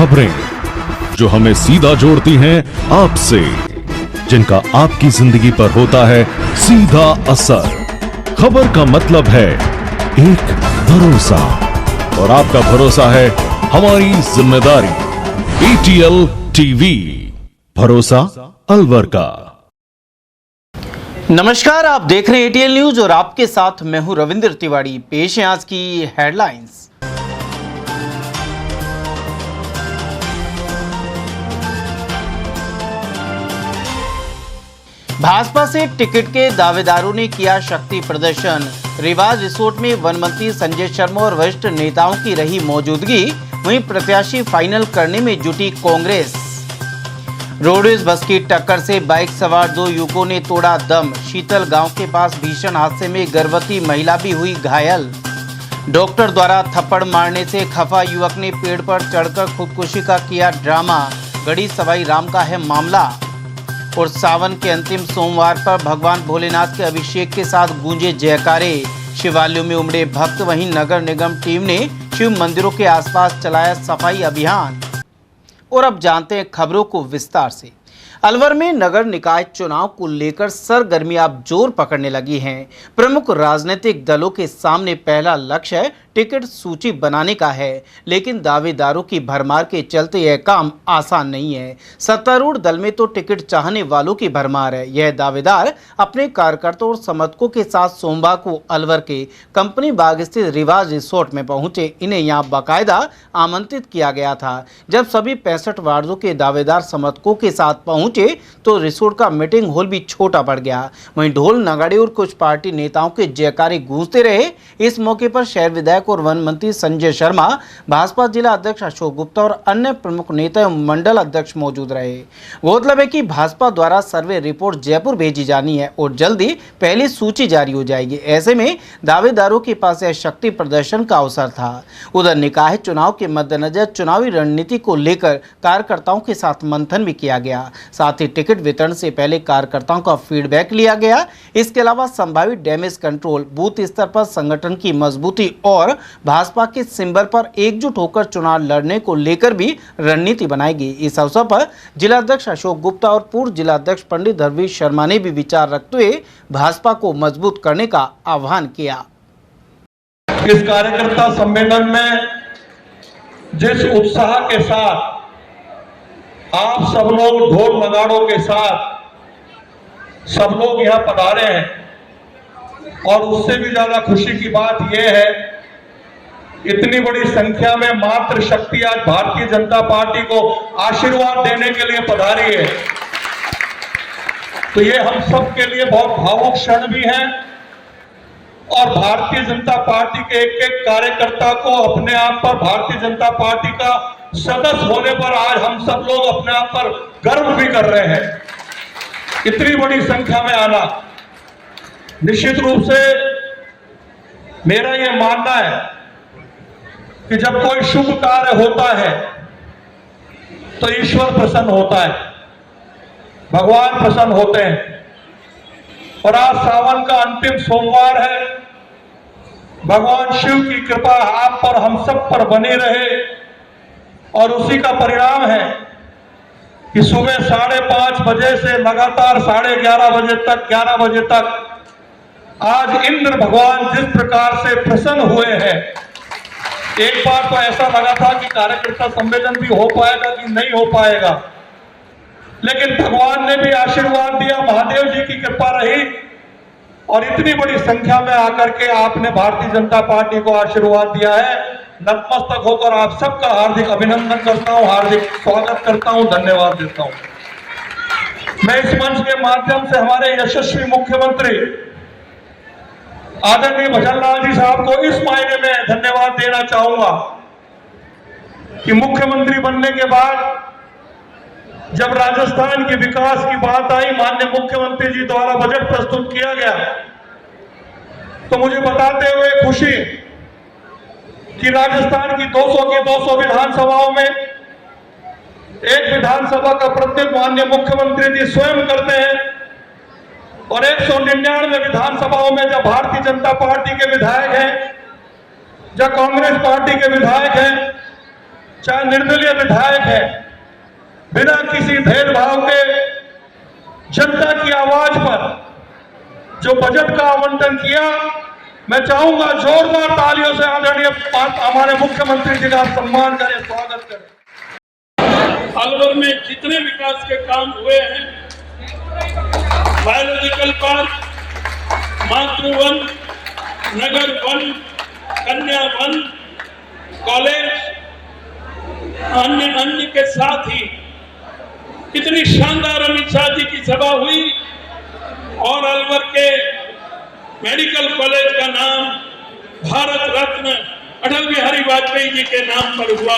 खबरें जो हमें सीधा जोड़ती हैं आपसे, जिनका आपकी जिंदगी पर होता है सीधा असर। खबर का मतलब है एक भरोसा, और आपका भरोसा है हमारी जिम्मेदारी। ATL टीवी, भरोसा अलवर का। नमस्कार, आप देख रहे हैं ATL न्यूज और आपके साथ मैं हूं रविंद्र तिवारी। पेश है आज की हेडलाइंस। भाजपा से टिकट के दावेदारों ने किया शक्ति प्रदर्शन। रिवाज रिसोर्ट में वन मंत्री संजय शर्मा और वरिष्ठ नेताओं की रही मौजूदगी। वहीं प्रत्याशी फाइनल करने में जुटी कांग्रेस। रोडवेज बस की टक्कर से बाइक सवार 2 युवकों ने तोड़ा दम। शीतल गांव के पास भीषण हादसे में गर्भवती महिला भी हुई घायल। डॉक्टर द्वारा थप्पड़ मारने से खफा युवक ने पेड़ पर चढ़कर खुदकुशी का किया ड्रामा। गढ़ी सवाई राम का है मामला। और सावन के अंतिम सोमवार पर भगवान भोलेनाथ के अभिषेक के साथ गूंजे जयकारे। शिवालयों में उमड़े भक्त। वहीं नगर निगम टीम ने शिव मंदिरों के आसपास चलाया सफाई अभियान। और अब जानते हैं खबरों को विस्तार से। अलवर में नगर निकाय चुनाव को लेकर सरगर्मी अब जोर पकड़ने लगी हैं। प्रमुख राजनीतिक दलों के सामने पहला लक्ष्य टिकट सूची बनाने का है, लेकिन दावेदारों की भरमार के चलते यह काम आसान नहीं है। सत्तारूढ़ दल में तो टिकट चाहने वालों की भरमार है। यह दावेदार अपने कार्यकर्ताओं और समर्थकों के साथ सोमवार को अलवर के कंपनी बाग स्थित रिवाज रिसोर्ट में पहुंचे। इन्हें यहां बाकायदा आमंत्रित किया गया था। जब सभी 65 वार्डों के दावेदार समर्थकों के साथ पहुंचे तो रिसोर्ट का मीटिंग हॉल भी छोटा पड़ गया। वहीं ढोल नगाड़े और कुछ पार्टी नेताओं के जयकारे गूंजते रहे। इस मौके पर शहर विधायक और वन मंत्री संजय शर्मा, भाजपा जिला अध्यक्ष अशोक गुप्ता और अन्य प्रमुख नेता एवं मंडल अध्यक्ष मौजूद रहे। गौरतलब है कि भाजपा द्वारा सर्वे रिपोर्ट जयपुर भेजी जानी है और जल्दी पहली सूची जारी हो जाएगी। ऐसे में दावेदारों के पास यह शक्ति प्रदर्शन का अवसर था। उधर निकाय चुनाव के मद्देनजर चुनावी रणनीति को लेकर कार्यकर्ताओं के साथ मंथन भी किया गया। साथ ही टिकट वितरण से पहले कार्यकर्ताओं का फीडबैक लिया गया। इसके अलावा संभावित डैमेज कंट्रोल, बूथ स्तर पर संगठन की मजबूती और भाजपा के सिंबल पर एकजुट होकर चुनाव लड़ने को लेकर भी रणनीति बनाएगी। इस अवसर पर जिलाध्यक्ष अशोक गुप्ता और पूर्व जिलाध्यक्ष पंडित धरवीर शर्मा ने भी विचार रखते हुए भाजपा को मजबूत करने का आह्वान किया। इस कार्यकर्ता सम्मेलन में जिस उत्साह के साथ आप सब लोग ढोल नगाड़ों के साथ सब लोग यहां पधारे हैं, और उससे भी ज्यादा खुशी की बात यह है इतनी बड़ी संख्या में मात्र शक्ति आज भारतीय जनता पार्टी को आशीर्वाद देने के लिए पधारी है। तो ये हम सब के लिए बहुत भावुक क्षण भी है, और भारतीय जनता पार्टी के एक एक कार्यकर्ता को अपने आप पर भारतीय जनता पार्टी का सदस्य होने पर आज हम सब लोग अपने आप पर गर्व भी कर रहे हैं। इतनी बड़ी संख्या में आना, निश्चित रूप से मेरा यह मानना है कि जब कोई शुभ कार्य होता है तो ईश्वर प्रसन्न होता है, भगवान प्रसन्न होते हैं। और आज सावन का अंतिम सोमवार है। भगवान शिव की कृपा आप पर हम सब पर बनी रहे, और उसी का परिणाम है कि सुबह 5:30 बजे से लगातार 11:30 बजे तक आज इंद्र भगवान जिस प्रकार से प्रसन्न हुए हैं। एक बार तो ऐसा लगा था कि कार्यकर्ता सम्मेलन भी हो पाएगा कि नहीं हो पाएगा, लेकिन भगवान ने भी आशीर्वाद दिया, महादेव जी की कृपा रही, और इतनी बड़ी संख्या में आकर के आपने भारतीय जनता पार्टी को आशीर्वाद दिया है। नतमस्तक होकर आप सबका हार्दिक अभिनंदन करता हूं, हार्दिक स्वागत करता हूं, धन्यवाद देता हूं। मैं इस मंच के माध्यम से हमारे यशस्वी मुख्यमंत्री आदरणीय भजनलाल जी साहब को इस मायने में धन्यवाद देना चाहूंगा कि मुख्यमंत्री बनने के बाद जब राजस्थान के विकास की बात आई, माननीय मुख्यमंत्री जी द्वारा बजट प्रस्तुत किया गया, तो मुझे बताते हुए खुशी कि राजस्थान की 200 की 200 विधानसभाओं में एक विधानसभा का प्रतिनिधित्व माननीय मुख्यमंत्री जी स्वयं करते हैं, और 199 विधानसभाओं में जब भारतीय जनता पार्टी के विधायक हैं, जब कांग्रेस पार्टी के विधायक हैं, चाहे निर्दलीय विधायक है, बिना किसी भेदभाव के जनता की आवाज पर जो बजट का आवंटन किया, मैं चाहूंगा जोरदार तालियों से आदरणीय हमारे मुख्यमंत्री जी का सम्मान करें, स्वागत करें। अलवर में जितने विकास के काम हुए हैं, बायोलॉजिकल पार्क, मातृवन, नगर वन, कन्या वन, कॉलेज, अन्य के साथ ही कितनी शानदार अमित शाह जी की सभा हुई और अलवर के मेडिकल कॉलेज का नाम भारत रत्न अटल बिहारी वाजपेयी जी के नाम पर हुआ।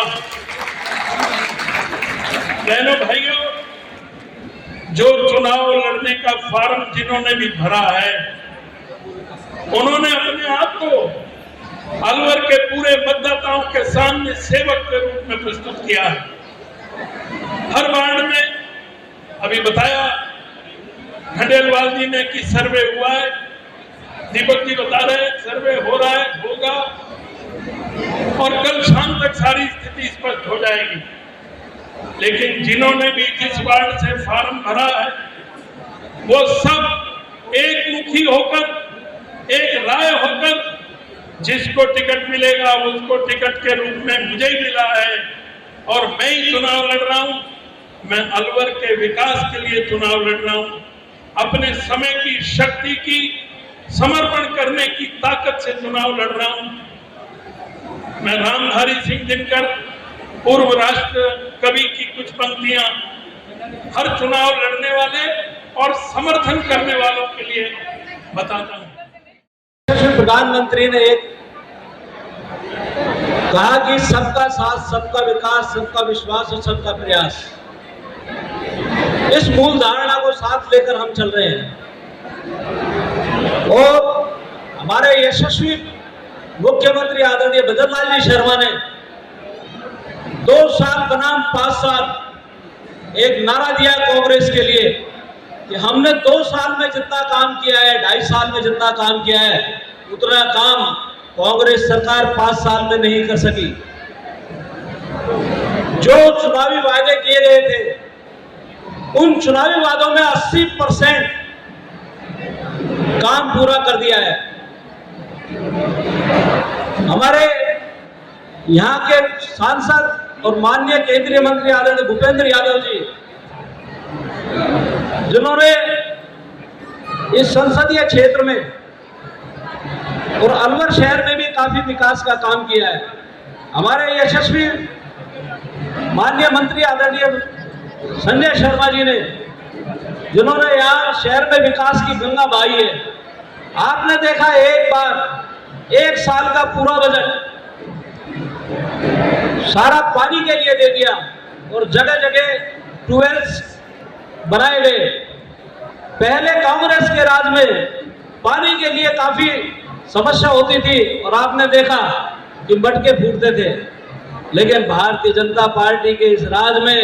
बहनों भाइयों, जो चुनाव लड़ने का फॉर्म जिन्होंने भी भरा है, उन्होंने अपने आप को अलवर के पूरे मतदाताओं के सामने सेवक के रूप में प्रस्तुत किया है। हर वार्ड में अभी बताया खंडेलवाल जी ने कि सर्वे हुआ है, दीपक जी बता रहे हैं सर्वे हो रहा है, होगा और कल शाम तक सारी स्थिति स्पष्ट हो जाएगी। लेकिन जिन्होंने भी जिस वार्ड से फॉर्म भरा है, वो सब एक मुखी होकर, एक राय होकर, जिसको टिकट मिलेगा उसको टिकट के रूप में मुझे ही मिला है और मैं ही चुनाव लड़ रहा हूं। मैं अलवर के विकास के लिए चुनाव लड़ रहा हूं। अपने समय की शक्ति की समर्पण करने की ताकत से चुनाव लड़ रहा हूं। मैं रामधारी सिंह दिनकर, पूर्व राष्ट्र कवि की कुछ पंक्तियां हर चुनाव लड़ने वाले और समर्थन करने वालों के लिए बताता हूं। प्रधानमंत्री ने एक कहा कि सबका साथ, सबका विकास, सबका विश्वास और सबका प्रयास, इस मूल धारणा को साथ लेकर हम चल रहे हैं। और हमारे यशस्वी मुख्यमंत्री आदरणीय भजनलाल जी शर्मा ने 2 साल बनाम 5 साल एक नारा दिया कांग्रेस के लिए कि हमने 2 साल में जितना काम किया है, 2.5 साल में जितना काम किया है, उतना काम कांग्रेस सरकार 5 साल में नहीं कर सकी। जो चुनावी वादे किए गए थे, उन चुनावी वादों में 80% काम पूरा कर दिया है। हमारे यहाँ के सांसद और माननीय केंद्रीय मंत्री आदरणीय भूपेंद्र यादव जी, जिन्होंने इस संसदीय क्षेत्र में और अलवर शहर में भी काफी विकास का काम किया है। हमारे यशस्वी माननीय मंत्री आदरणीय संजय शर्मा जी ने, जिन्होंने यहाँ शहर में विकास की गंगा बहाई है। आपने देखा एक बार 1 साल का पूरा बजट सारा पानी के लिए दे दिया और जगह जगह ट्यूबवेल्स बनाए गए। पहले कांग्रेस के राज में पानी के लिए काफी समस्या होती थी और आपने देखा कि मटके फूटते थे, लेकिन भारतीय जनता पार्टी के इस राज में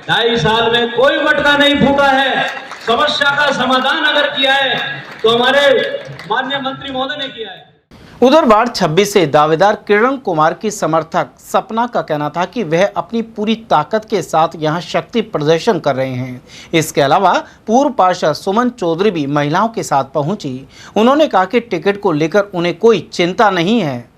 2.5 साल में कोई मटका नहीं फूटा है। समस्या का समाधान अगर किया है तो हमारे माननीय मंत्री महोदय ने किया है। उधर वार्ड 26 से दावेदार किरण कुमार की समर्थक सपना का कहना था कि वह अपनी पूरी ताकत के साथ यहां शक्ति प्रदर्शन कर रहे हैं। इसके अलावा पूर्व पार्षद सुमन चौधरी भी महिलाओं के साथ पहुंची। उन्होंने कहा कि टिकट को लेकर उन्हें कोई चिंता नहीं है।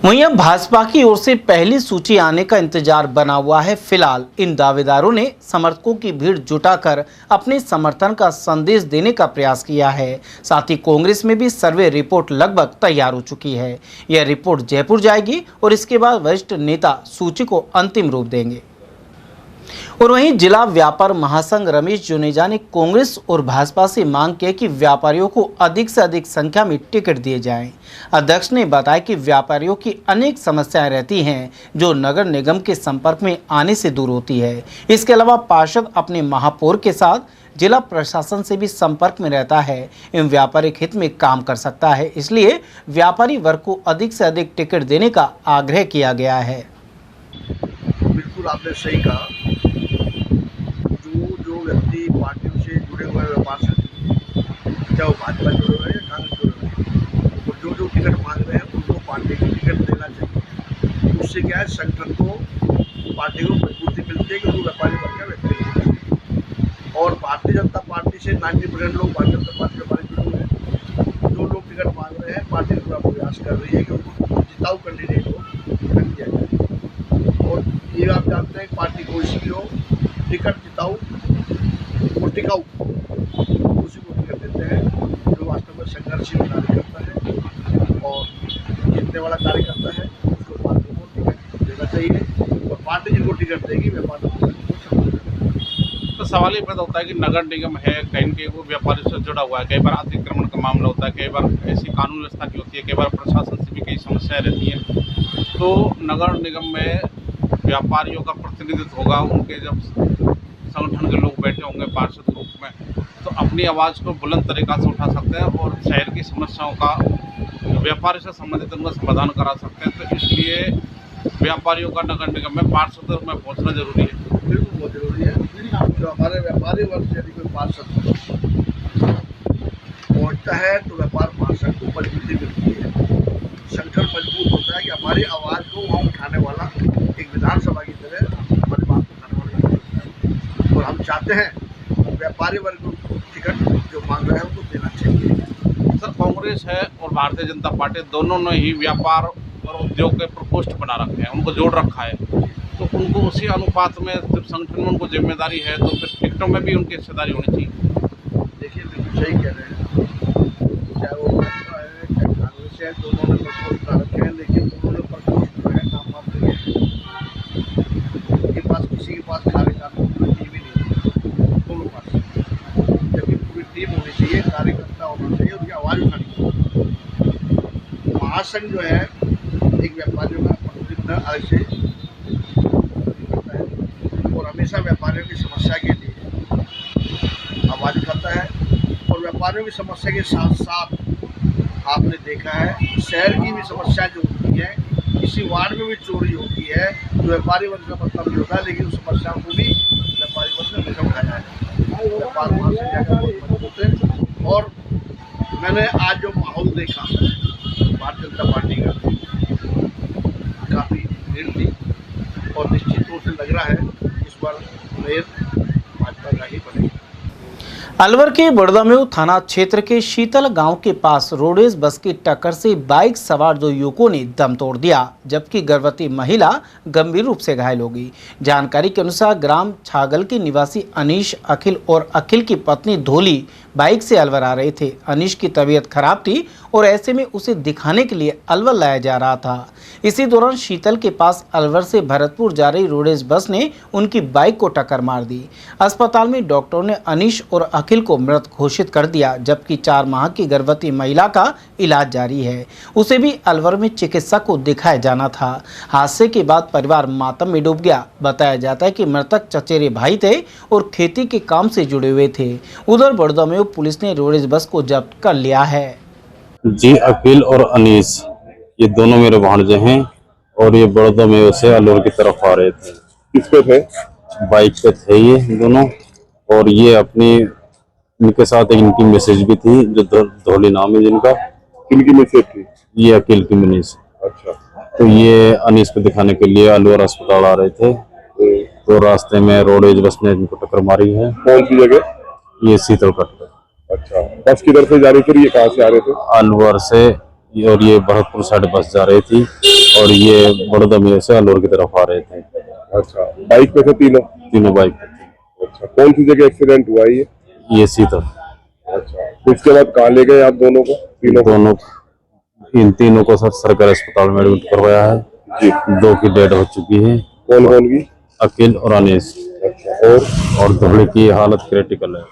वहीं अब भाजपा की ओर से पहली सूची आने का इंतजार बना हुआ है। फिलहाल इन दावेदारों ने समर्थकों की भीड़ जुटाकर अपने समर्थन का संदेश देने का प्रयास किया है। साथ ही कांग्रेस में भी सर्वे रिपोर्ट लगभग तैयार हो चुकी है। यह रिपोर्ट जयपुर जाएगी और इसके बाद वरिष्ठ नेता सूची को अंतिम रूप देंगे। और वहीं जिला व्यापार महासंघ रमेश जुनेजा ने कांग्रेस और भाजपा से मांग की कि व्यापारियों को अधिक से अधिक संख्या में टिकट दिए जाएं। अध्यक्ष ने बताया कि व्यापारियों की अनेक समस्याएं रहती हैं जो नगर निगम के संपर्क में आने से दूर होती है। इसके अलावा पार्षद अपने महापौर के साथ जिला प्रशासन से भी संपर्क में रहता है एवं व्यापारिक हित में काम कर सकता है। इसलिए व्यापारी वर्ग को अधिक से अधिक टिकट देने का आग्रह किया गया है। बिल्कुल आपने सही कहा। जो व्यक्ति पार्टियों से जुड़े हुए व्यापार से, चाहे वो भाजपा जुड़े हुए या कांग्रेस जुड़े हुए, और जो टिकट मांग रहे हैं उनको पार्टी को टिकट देना चाहिए। उससे क्या है, संगठन को पार्टी को मजबूती मिलती है कि वो व्यापारी वर्ग का व्यक्ति। और भारतीय जनता पार्टी से 90% लोग भारतीय जनता पार्टी व्यापारी जुड़े हुए हैं। जो लोग टिकट मांग रहे हैं, पार्टी पूरा प्रयास कर रही है कि उनको जिताऊ कैंडिडेट को टिकट दिया जाए। और ये आप जानते हैं कि पार्टी कोई सी भी हो, टिकट जिताऊ और टिकाऊ उसी को टिकट देते हैं जो वास्तव में संघर्षशील कार्यकर्ता है और जीतने वाला कार्यकर्ता है। उसको पार्टी को टिकट देना चाहिए और पार्टी जिनको टिकट देगी व्यापार तो सवाल ये पैदा होता है कि नगर निगम है कहीं के वो व्यापारी से जुड़ा हुआ है। कई बार अतिक्रमण का मामला होता है, कई बार ऐसी कानून व्यवस्था की होती है, कई बार प्रशासन से भी कई समस्याएं रहती हैं। तो नगर निगम में व्यापारियों का प्रतिनिधित्व होगा, उनके जब संगठन के लोग बैठे होंगे पार्षद रूप में, तो अपनी आवाज़ को बुलंद तरीक़ा से उठा सकते हैं और शहर की समस्याओं का व्यापारी से संबंधित उनका समाधान करा सकते हैं। तो इसलिए व्यापारियों का नगर निगम में पार्षद में पहुँचना जरूरी है। बिल्कुल बहुत जरूरी है। जो हमारे व्यापारी वर्ग से यदि कोई पार्षद पहुँचता है तो व्यापार पार्षद को मजबूती मिलती है, संगठन मजबूत होता है कि हमारी आवाज़ को वहाँ उठाने वाला एक विधानसभा की तरह हमारी बात उठाने वाला है। और हम चाहते हैं व्यापारी वर्ग को टिकट जो मांग रहे हैं उनको देना चाहिए। सर, कांग्रेस है और भारतीय जनता पार्टी दोनों ने ही व्यापार और उद्योग के प्रकोष्ठ बना रखे हैं, उनको जोड़ रखा है। तो उनको उसी अनुपात में जब संगठन में उनको जिम्मेदारी है तो फिर टिकटों में भी उनकी हिस्सेदारी होनी चाहिए। देखिए बिल्कुल सही कह रहे हैं, चाहे वो भाजपा है चाहे कांग्रेस है, दोनों ने प्रकोष्ठ बना रखे हैं, लेकिन उन्होंने प्रकोष्ठ जो है नाम मात्र के हैं। उनके पास किसी के पास कार्यकारिणी की टीम ही नहीं, दोनों पास, जबकि पूरी टीम होनी चाहिए, कार्यकर्ता होना चाहिए, उनकी आवाज़ उठानी चाहिए। महासंघ जो है एक व्यापारियों का प्रतिनिधित्व अलग से करता है और हमेशा व्यापारियों की समस्या के लिए आवाज़ उठाता है। और व्यापारियों की समस्या के साथ साथ आपने देखा है शहर की भी समस्या जो होती है, किसी वार्ड में भी चोरी होती है तो व्यापारी वर्ग का मतलब नहीं होता है, लेकिन उस समस्याओं को भी व्यापारी वर्ग ने हमेशा उठाया है। व्यापार मजबूत है। और मैंने आज जो माहौल देखा भारतीय जनता पार्टी का, काफ़ी भीड़ थी और निश्चित रूप से लग रहा है इस बार मेयर भाजपा का ही बनेगा। अलवर के बड़दामेऊ थाना क्षेत्र के शीतल गांव के पास रोडवेज बस की टक्कर से बाइक सवार 2 युवकों ने दम तोड़ दिया, जबकि गर्भवती महिला गंभीर रूप से घायल हो गई। जानकारी के अनुसार ग्राम छागल के निवासी अनीश, अखिल और अखिल की पत्नी धोली बाइक से अलवर आ रहे थे। अनीश की तबीयत खराब थी और ऐसे में उसे दिखाने के लिए अलवर लाया जा रहा था। इसी दौरान शीतल के पास अलवर से भरतपुर जा रही रोडवेज बस ने उनकी बाइक को टक्कर मार दी। अस्पताल में डॉक्टरों ने अनीश और अखिल को मृत घोषित कर दिया, जबकि 4 माह की गर्भवती महिला का इलाज जारी है। उसे भी अलवर में चिकित्सक को दिखाया जाना था। हादसे के बाद परिवार मातम में डूब गया। बताया जाता है कि मृतक चचेरे भाई थे और खेती के काम से जुड़े हुए थे। उधर बड़दामेऊ पुलिस ने रोडवेज बस को जब्त कर लिया है। जी, अखिल और अनीस ये दोनों मेरे भांजे हैं और ये बड़दामेऊ से अलवर की तरफ आ रहे थे। किस पे थे? बाइक पे थे ये दोनों। और ये अपनी इनके साथ एक इनकी मैसेज भी थी जो धोली नाम है जिनका। किनकी मैसेज थी? ये अखिल की मैसेज। अच्छा। तो ये अनीस को दिखाने के लिए अलवर अस्पताल आ रहे थे, तो रास्ते में रोडवेज बस ने इनको टक्कर मारी है। कौन सी जगह? ये शीतलकट पे। अच्छा, बस किधर से जा रही थी? ये कहाँ से आ रहे थे? अलवर से, और ये भरतपुर साइड बस जा रही थी और ये बड़दामेऊ से अलवर की तरफ आ रहे थे। अच्छा, बाइक पे थे तीनों बाइक पे थे। अच्छा, कौन सी जगह एक्सीडेंट हुआ है ये शीतल। अच्छा, तो इसके बाद कहाँ ले गए आप दोनों को? इन तीनों को सरकारी अस्पताल में एडमिट करवाया है जी। 2 की डेड हो चुकी है। कौन कौन की? अखिल और अनीस। अच्छा, और धोली की हालत क्रिटिकल है।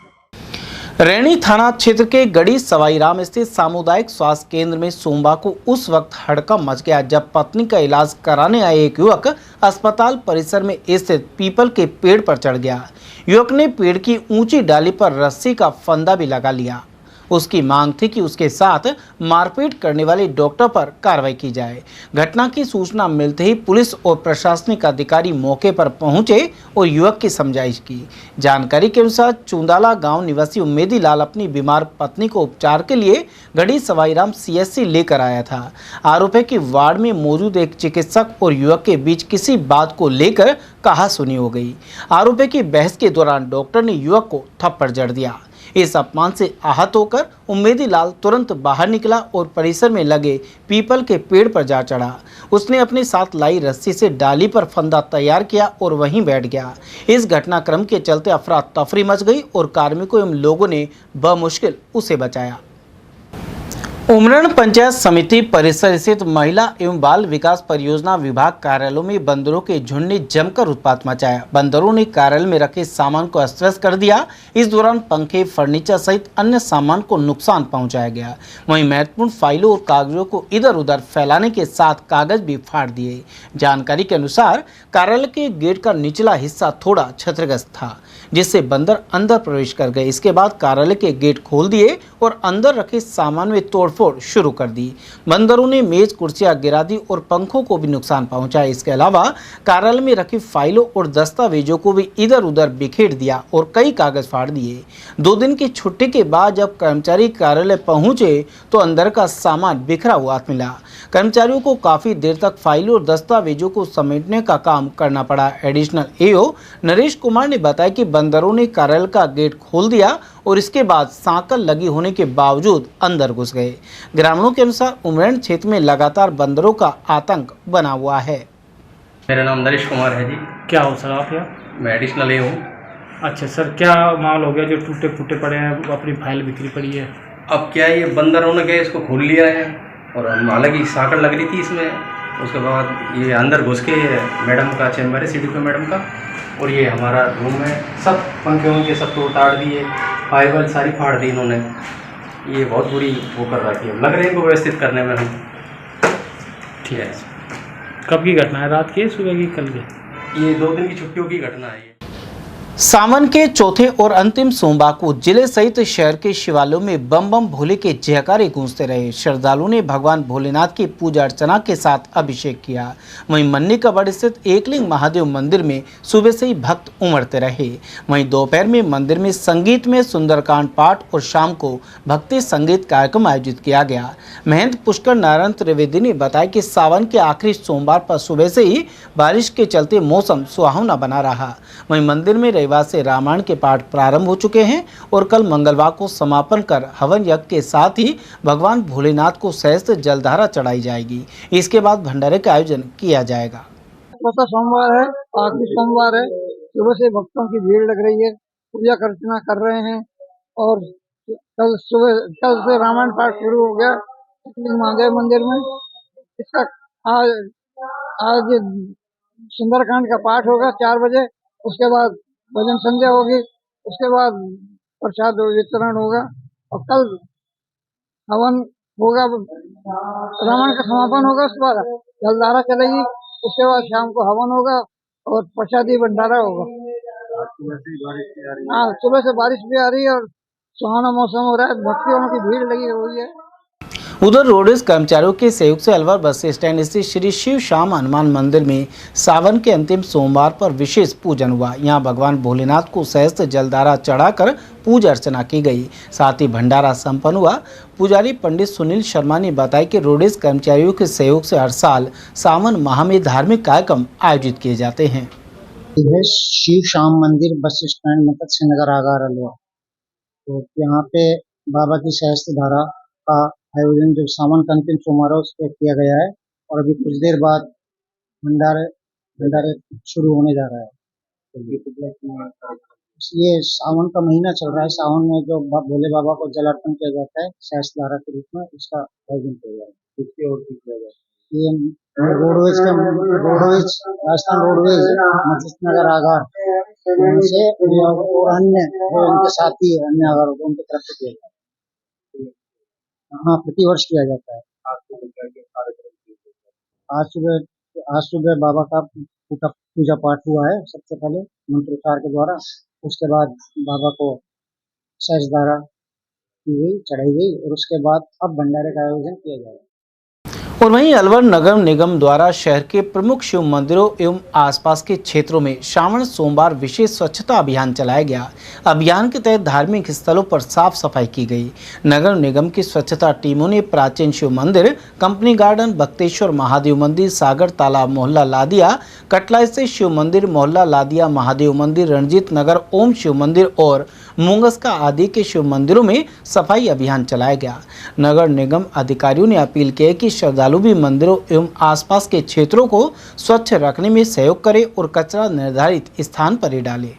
रैणी थाना क्षेत्र के गढ़ी सवाईराम स्थित सामुदायिक स्वास्थ्य केंद्र में सोमवार को उस वक्त हड़कंप मच गया जब पत्नी का इलाज कराने आए एक युवक अस्पताल परिसर में स्थित पीपल के पेड़ पर चढ़ गया। युवक ने पेड़ की ऊंची डाली पर रस्सी का फंदा भी लगा लिया। उसकी मांग थी कि उसके साथ मारपीट करने वाले डॉक्टर पर कार्रवाई की जाए। घटना की सूचना मिलते ही पुलिस और प्रशासनिक अधिकारी मौके पर पहुंचे और युवक की समझाइश की। जानकारी के अनुसार चुंदाला गांव निवासी उम्मेदी लाल अपनी बीमार पत्नी को उपचार के लिए गढ़ी सवाईराम CSC लेकर आया था। आरोप है कि वार्ड में मौजूद एक चिकित्सक और युवक के बीच किसी बात को लेकर कहासुनी हो गई। आरोप है कि बहस के दौरान डॉक्टर ने युवक को थप्पड़ जड़ दिया। इस अपमान से आहत होकर उम्मेदी लाल तुरंत बाहर निकला और परिसर में लगे पीपल के पेड़ पर जा चढ़ा। उसने अपने साथ लाई रस्सी से डाली पर फंदा तैयार किया और वहीं बैठ गया। इस घटनाक्रम के चलते अफरा तफरी मच गई और कार्मिकों एवं लोगों ने बमुश्किल उसे बचाया। उमरण पंचायत समिति परिसर स्थित महिला एवं बाल विकास परियोजना विभाग कार्यालयों में बंदरों के झुंड ने जमकर उत्पात मचाया। बंदरों ने कार्यालय में रखे सामान को अस्त व्यस्त कर दिया। इस दौरान पंखे, फर्नीचर सहित अन्य सामान को नुकसान पहुंचाया गया। वहीं महत्वपूर्ण फाइलों और कागजों को इधर उधर फैलाने के साथ कागज भी फाड़ दिए। जानकारी के अनुसार कार्यालय के गेट का निचला हिस्सा थोड़ा क्षतिग्रस्त था, जिससे बंदर अंदर प्रवेश कर गए। इसके बाद कार्यालय के गेट खोल दिए और अंदर रखे सामान में तोड़फोड़ शुरू कर दी। बंदरों ने मेज, कुर्सियां गिरा दी और पंखों को भी नुकसान पहुंचाया। इसके अलावा कार्यालय में रखी फाइलों और दस्तावेजों को भी इधर उधर बिखेर दिया और कई कागज फाड़ दिए। 2 दिन की छुट्टी के बाद जब कर्मचारी कार्यालय पहुंचे तो अंदर का सामान बिखरा हुआ मिला। कर्मचारियों को काफी देर तक फाइलों और दस्तावेजों को समेटने का काम करना पड़ा। एडिशनल AO नरेश कुमार ने बताया कि बंदरों ने कार्यालय का गेट खोल दिया और इसके बाद सांकल लगी होने के बावजूद अंदर घुस गए। ग्रामीणों के अनुसार उमरेन क्षेत्र में लगातार बंदरों का आतंक बना हुआ है। मेरा नाम नरेश कुमार है जी। क्या हो सर आप यहाँ? मैं एडिशनल ए हूँ। अच्छा सर, क्या माल हो गया जो टूटे फूटे पड़े हैं, अपनी फाइल बिखरी पड़ी है? अब क्या है, ये बंदरों ने क्या इसको खोल लिया है और हालांकि सांकड़ लग रही थी इसमें। उसके बाद ये अंदर घुस के मैडम का चैम्बर है, CDPO मैडम का, और ये हमारा रूम है। सब पंखे वंखे सब तोड़ ताड़ दिए, फाइल सारी फाड़ दी इन्होंने। ये बहुत बुरी वो कर रखी है, लग रहा है इनको व्यवस्थित करने में हम। ठीक है। कब की घटना है? रात की, सुबह की, कल की? ये 2 दिन की छुट्टियों की घटना है। सावन के चौथे और अंतिम सोमवार को जिले सहित शहर के शिवालयों में बम बम भोले के जयकारे गूंजते रहे। श्रद्धालुओं ने भगवान भोलेनाथ की पूजा अर्चना के साथ अभिषेक किया। वहीं मन्नी कबड़ स्थित एकलिंग महादेव मंदिर में सुबह से ही भक्त उमड़ते रहे। वहीं दोपहर में मंदिर में संगीत में सुंदरकांड पाठ और शाम को भक्ति संगीत कार्यक्रम आयोजित किया गया। महंत पुष्कर नारायण त्रिवेदी ने बताया कि सावन के आखिरी सोमवार पर सुबह से ही बारिश के चलते मौसम सुहावना बना रहा। वहीं मंदिर में रविवार से रामायण के पाठ प्रारंभ हो चुके हैं और कल मंगलवार को समापन कर हवन यज्ञ के साथ ही भगवान भोलेनाथ को सहस्त्र जलधारा चढ़ाई जाएगी। इसके बाद भंडारे का आयोजन किया जाएगा। चौथा सोमवार है, आखिरी सोमवार है। सुबह से भक्तों की भीड़ लग रही है, पूजा अर्चना कर रहे हैं और कल से रामायण पाठ शुरू हो गया महादेव मंदिर में। इसका आज सुंदरकांड का पाठ होगा 4 बजे। उसके बाद भजन संध्या होगी, उसके बाद प्रसाद वितरण होगा और कल हवन होगा, रामायण का समापन होगा। उसके बाद जलधारा चलेगी, उसके बाद शाम को हवन होगा और प्रसादी भंडारा होगा। हाँ, सुबह से बारिश भी आ रही है और सुहाना मौसम हो रहा है, भक्तों की भीड़ लगी हुई है। उधर रोडवेज कर्मचारियों के सहयोग से अलवर बस स्टैंड स्थित श्री शिव श्याम हनुमान मंदिर में सावन के अंतिम सोमवार पर विशेष पूजन हुआ। यहां भगवान भोलेनाथ को सहस्त्र जलधारा चढ़ाकर पूजा अर्चना की गई। साथ ही भंडारा संपन्न हुआ। पुजारी पंडित सुनील शर्मा ने बताया कि रोडवेज कर्मचारियों के सहयोग से हर साल सावन माह में धार्मिक कार्यक्रम आयोजित किए जाते हैं। शिव श्याम मंदिर बस स्टैंड मत्स्य नगर आगार अलवर, तो यहाँ पे बाबा की सहस्त्र धारा का आयोजन जो सावन का अंतिम सोमवार है उस पर किया गया है और अभी कुछ देर बाद भंडारे शुरू होने जा रहा है। ये सावन का महीना चल रहा है। सावन में जो भोले बाबा को जल अर्पण किया जाता है सहस्त्र धारा के रूप में, इसका आयोजन किया जाता है। ये रोडवेज राजस्थान रोडवेज मत्स्य नगर आगार से और अन्य उनके साथी अन्य आगार उनकी तरफ से किया जाता है। हाँ, प्रतिवर्ष किया जाता है। आज सुबह बाबा का पूजा पाठ हुआ है। सबसे पहले मंत्रोच्चार के द्वारा, उसके बाद बाबा को सहस्त्र धारा की गई, चढ़ाई गई और उसके बाद अब भंडारे का आयोजन किया जाएगा। और वहीं अलवर नगर निगम द्वारा शहर के प्रमुख शिव मंदिरों एवं आसपास के क्षेत्रों में श्रावण सोमवार विशेष स्वच्छता अभियान चलाया गया। अभियान के तहत धार्मिक स्थलों पर साफ सफाई की गई। नगर निगम की स्वच्छता टीमों ने प्राचीन शिव मंदिर, कंपनी गार्डन, बख्तेश्वर महादेव मंदिर, सागर तालाब मोहल्ला लादिया, कटला स्थित शिव मंदिर, मोहल्ला लादिया महादेव मंदिर, रणजीत नगर ओम शिव मंदिर और मुंगस्का आदि के शिव मंदिरों में सफाई अभियान चलाया गया। नगर निगम अधिकारियों ने अपील की कि श्रद्धालु भी मंदिरों एवं आसपास के क्षेत्रों को स्वच्छ रखने में सहयोग करें और कचरा निर्धारित स्थान पर ही डालें।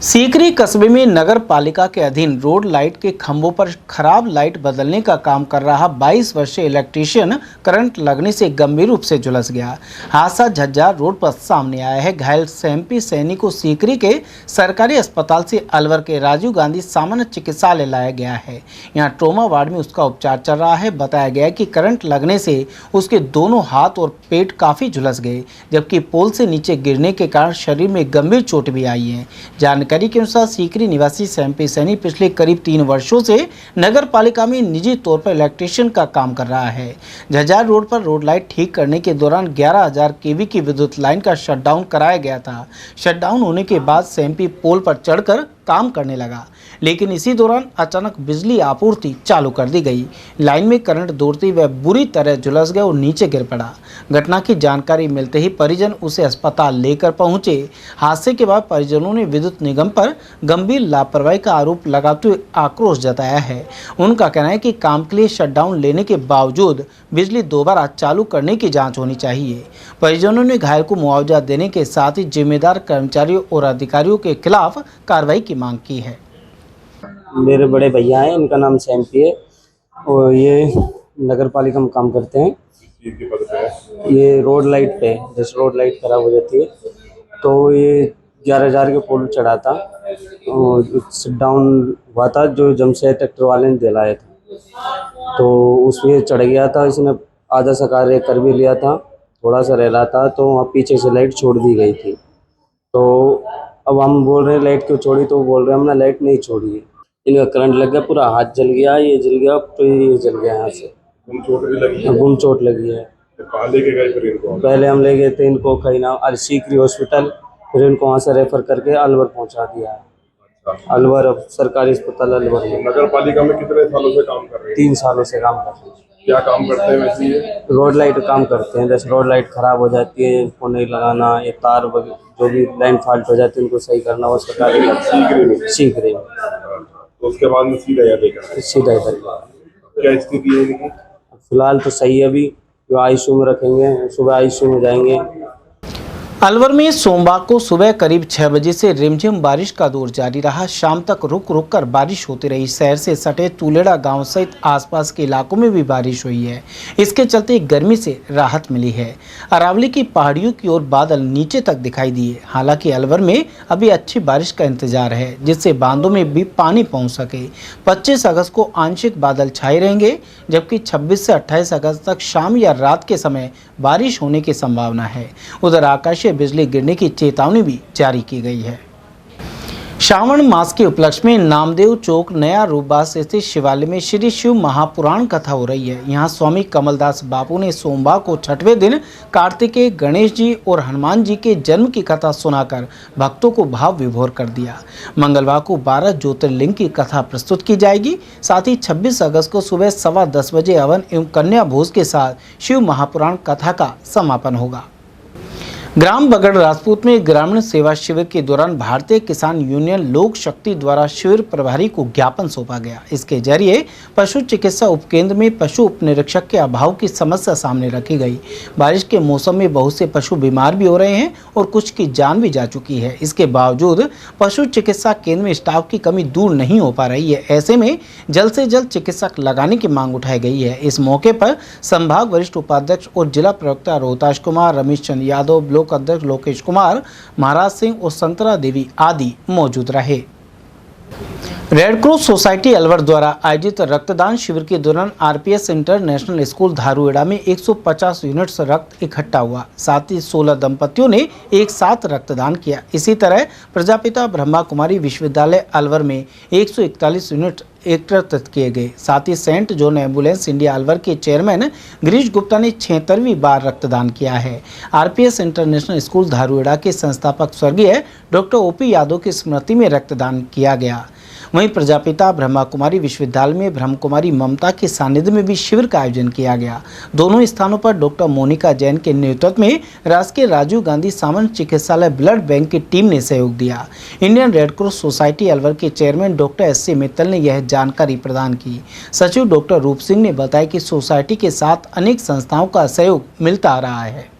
सीकरी कस्बे में नगर पालिका के अधीन रोड लाइट के खंभों पर खराब लाइट बदलने का काम कर रहा 22 वर्षीय इलेक्ट्रीशियन करंट लगने से गंभीर रूप से झुलस गया। हादसा झज्जर रोड पर सामने आया है। घायल एमपी सैनी को सीकरी के सरकारी अस्पताल से अलवर के राजीव गांधी सामान्य चिकित्सालय लाया गया है। यहाँ ट्रोमा वार्ड में उसका उपचार चल रहा है। बताया गया कि करंट लगने से उसके दोनों हाथ और पेट काफ़ी झुलस गए, जबकि पोल से नीचे गिरने के कारण शरीर में गंभीर चोट भी आई है। जानकारी के अनुसार सीकरी निवासी एमपी सैनी पिछले करीब 3 वर्षों से नगर पालिका में निजी तौर पर इलेक्ट्रीशियन का काम कर रहा है। झज्जर रोड पर रोड लाइट ठीक करने के दौरान 11,000 केवी की विद्युत लाइन का शटडाउन कराया गया था। शटडाउन होने के बाद एमपी पोल पर चढ़कर काम करने लगा, लेकिन इसी दौरान अचानक बिजली आपूर्ति चालू कर दी गई। लाइन में करंट दौड़ते वह बुरी तरह झुलस गया और नीचे गिर पड़ा। घटना की जानकारी मिलते ही परिजन उसे अस्पताल लेकर पहुंचे। हादसे के बाद परिजनों ने विद्युत निगम पर गंभीर लापरवाही का आरोप लगाते हुए आक्रोश जताया है। उनका कहना है कि काम के लिए शटडाउन लेने के बावजूद बिजली दोबारा चालू करने की जाँच होनी चाहिए। परिजनों ने घायल को मुआवजा देने के साथ ही जिम्मेदार कर्मचारियों और अधिकारियों के खिलाफ कार्रवाई की मांग की है। मेरे बड़े भैया हैं, इनका नाम एमपी है और ये नगर पालिका में काम करते हैं। ये रोड लाइट पे, जैसे रोड लाइट खराब हो जाती है तो ये 11,000 के पोल चढ़ा था और डाउन हुआ था, जो जमशेद ट्रैक्टर वाले ने दिलाया था, तो उसमें चढ़ गया था। इसने आधा सा कार्य कर भी लिया था, थोड़ा सा रह रहा था, तो वहाँ पीछे से लाइट छोड़ दी गई थी। तो अब हम बोल रहे हैं लाइट क्यों छोड़ी, तो वो बोल रहे हैं हमने लाइट नहीं छोड़ी है। इनका करंट लग गया, पूरा हाथ जल गया, ये जल गया, तो ये जल गया यहाँ से। गुम चोट लगी है। कहाँ लेके गए फिर इनको? पहले हम ले गए थे इनको कहीं ना सीकरी हॉस्पिटल, फिर इनको वहाँ से रेफर करके अलवर पहुँचा दिया है। अलवर, अब सरकारी अस्पताल अलवर में। नगर पालिका में कितने सालों से काम कर रहे हैं? 3 सालों से काम कर रहे हैं। क्या काम करते हैं वैसे ये? रोड लाइट काम करते हैं। जैसे रोड लाइट खराब हो जाती है, इसको नहीं लगाना, ये तार जो भी लाइन फॉल्ट हो जाती है उनको सही करना, वो सरकारी सीकरी में। तो उसके बाद में सीधा इधर सीधा इधर। क्या स्थिति है इनकी? फिलहाल तो सही है, अभी जो आईसीयू में रखेंगे, सुबह आईसीयू में जाएंगे। अलवर में सोमवार को सुबह करीब 6 बजे से रिमझिम बारिश का दौर जारी रहा। शाम तक रुक रुक कर बारिश होती रही। शहर से सटे तुलेड़ा गांव सहित आसपास के इलाकों में भी बारिश हुई है। इसके चलते गर्मी से राहत मिली है। अरावली की पहाड़ियों की ओर बादल नीचे तक दिखाई दिए। हालांकि अलवर में अभी अच्छी बारिश का इंतजार है, जिससे बांधों में भी पानी पहुँच सके। 25 अगस्त को आंशिक बादल छाए रहेंगे, जबकि 26 से 28 अगस्त तक शाम या रात के समय बारिश होने की संभावना है। उधर आकाशीय बिजली गिरने की चेतावनी भी जारी की गई है। श्रावण मास के उपलक्ष्य में नामदेव चौक नया रूपबास स्थित शिवालय में श्री शिव महापुराण कथा हो रही है। यहाँ स्वामी कमलदास बापू ने सोमवार को 6वें दिन कार्तिकेय, गणेश जी और हनुमान जी के जन्म की कथा सुनाकर भक्तों को भाव विभोर कर दिया। मंगलवार को 12 ज्योतिर्लिंग की कथा प्रस्तुत की जाएगी। साथ ही 26 अगस्त को सुबह 10:15 बजे हवन एवं कन्या भोज के साथ शिव महापुराण कथा का समापन होगा। ग्राम बगड़ राजपूत में ग्रामीण सेवा शिविर के दौरान भारतीय किसान यूनियन लोक शक्ति द्वारा शिविर प्रभारी को ज्ञापन सौंपा गया। इसके जरिए पशु चिकित्सा उपकेंद्र में पशु उपनिरीक्षक के अभाव की समस्या सामने रखी गई। बारिश के मौसम में बहुत से पशु बीमार भी हो रहे हैं और कुछ की जान भी जा चुकी है। इसके बावजूद पशु चिकित्सा केंद्र में स्टाफ की कमी दूर नहीं हो पा रही है। ऐसे में जल्द से जल्द चिकित्सक लगाने की मांग उठाई गई है। इस मौके पर संभाग वरिष्ठ उपाध्यक्ष और जिला प्रवक्ता रोहताश कुमार, रमेश चंद्र यादव, अध्यक्ष लोकेश कुमार, महाराज सिंह और संतरा देवी आदि मौजूद रहे। रेड क्रॉस सोसाइटी अलवर द्वारा आयोजित रक्तदान शिविर के दौरान आरपीएस इंटरनेशनल स्कूल धारूहेड़ा में 150 यूनिट्स रक्त इकट्ठा हुआ। साथ ही 16 दंपतियों ने एक साथ रक्तदान किया। इसी तरह प्रजापिता ब्रह्मा कुमारी विश्वविद्यालय अलवर में 141 यूनिट एकत्रित किए गए। साथ ही Saint John Ambulance India Alwar के चेयरमैन गिरीश गुप्ता ने 76वीं बार रक्तदान किया है। आरपीएस इंटरनेशनल स्कूल धारूहेड़ा के संस्थापक स्वर्गीय डॉक्टर ओपी यादव की स्मृति में रक्तदान किया गया। वहीं प्रजापिता ब्रह्मा कुमारी विश्वविद्यालय में ब्रह्म कुमारी ममता के सानिध्य में भी शिविर का आयोजन किया गया। दोनों स्थानों पर डॉक्टर मोनिका जैन के नेतृत्व में राजकीय राजीव गांधी सामान्य चिकित्सालय ब्लड बैंक की टीम ने सहयोग दिया। Indian red cross society Alwar के चेयरमैन डॉक्टर एस.सी. मित्तल ने यह जानकारी प्रदान की। सचिव डॉक्टर रूप सिंह ने बताया कि सोसाइटी के साथ अनेक संस्थाओं का सहयोग मिलता आ रहा है।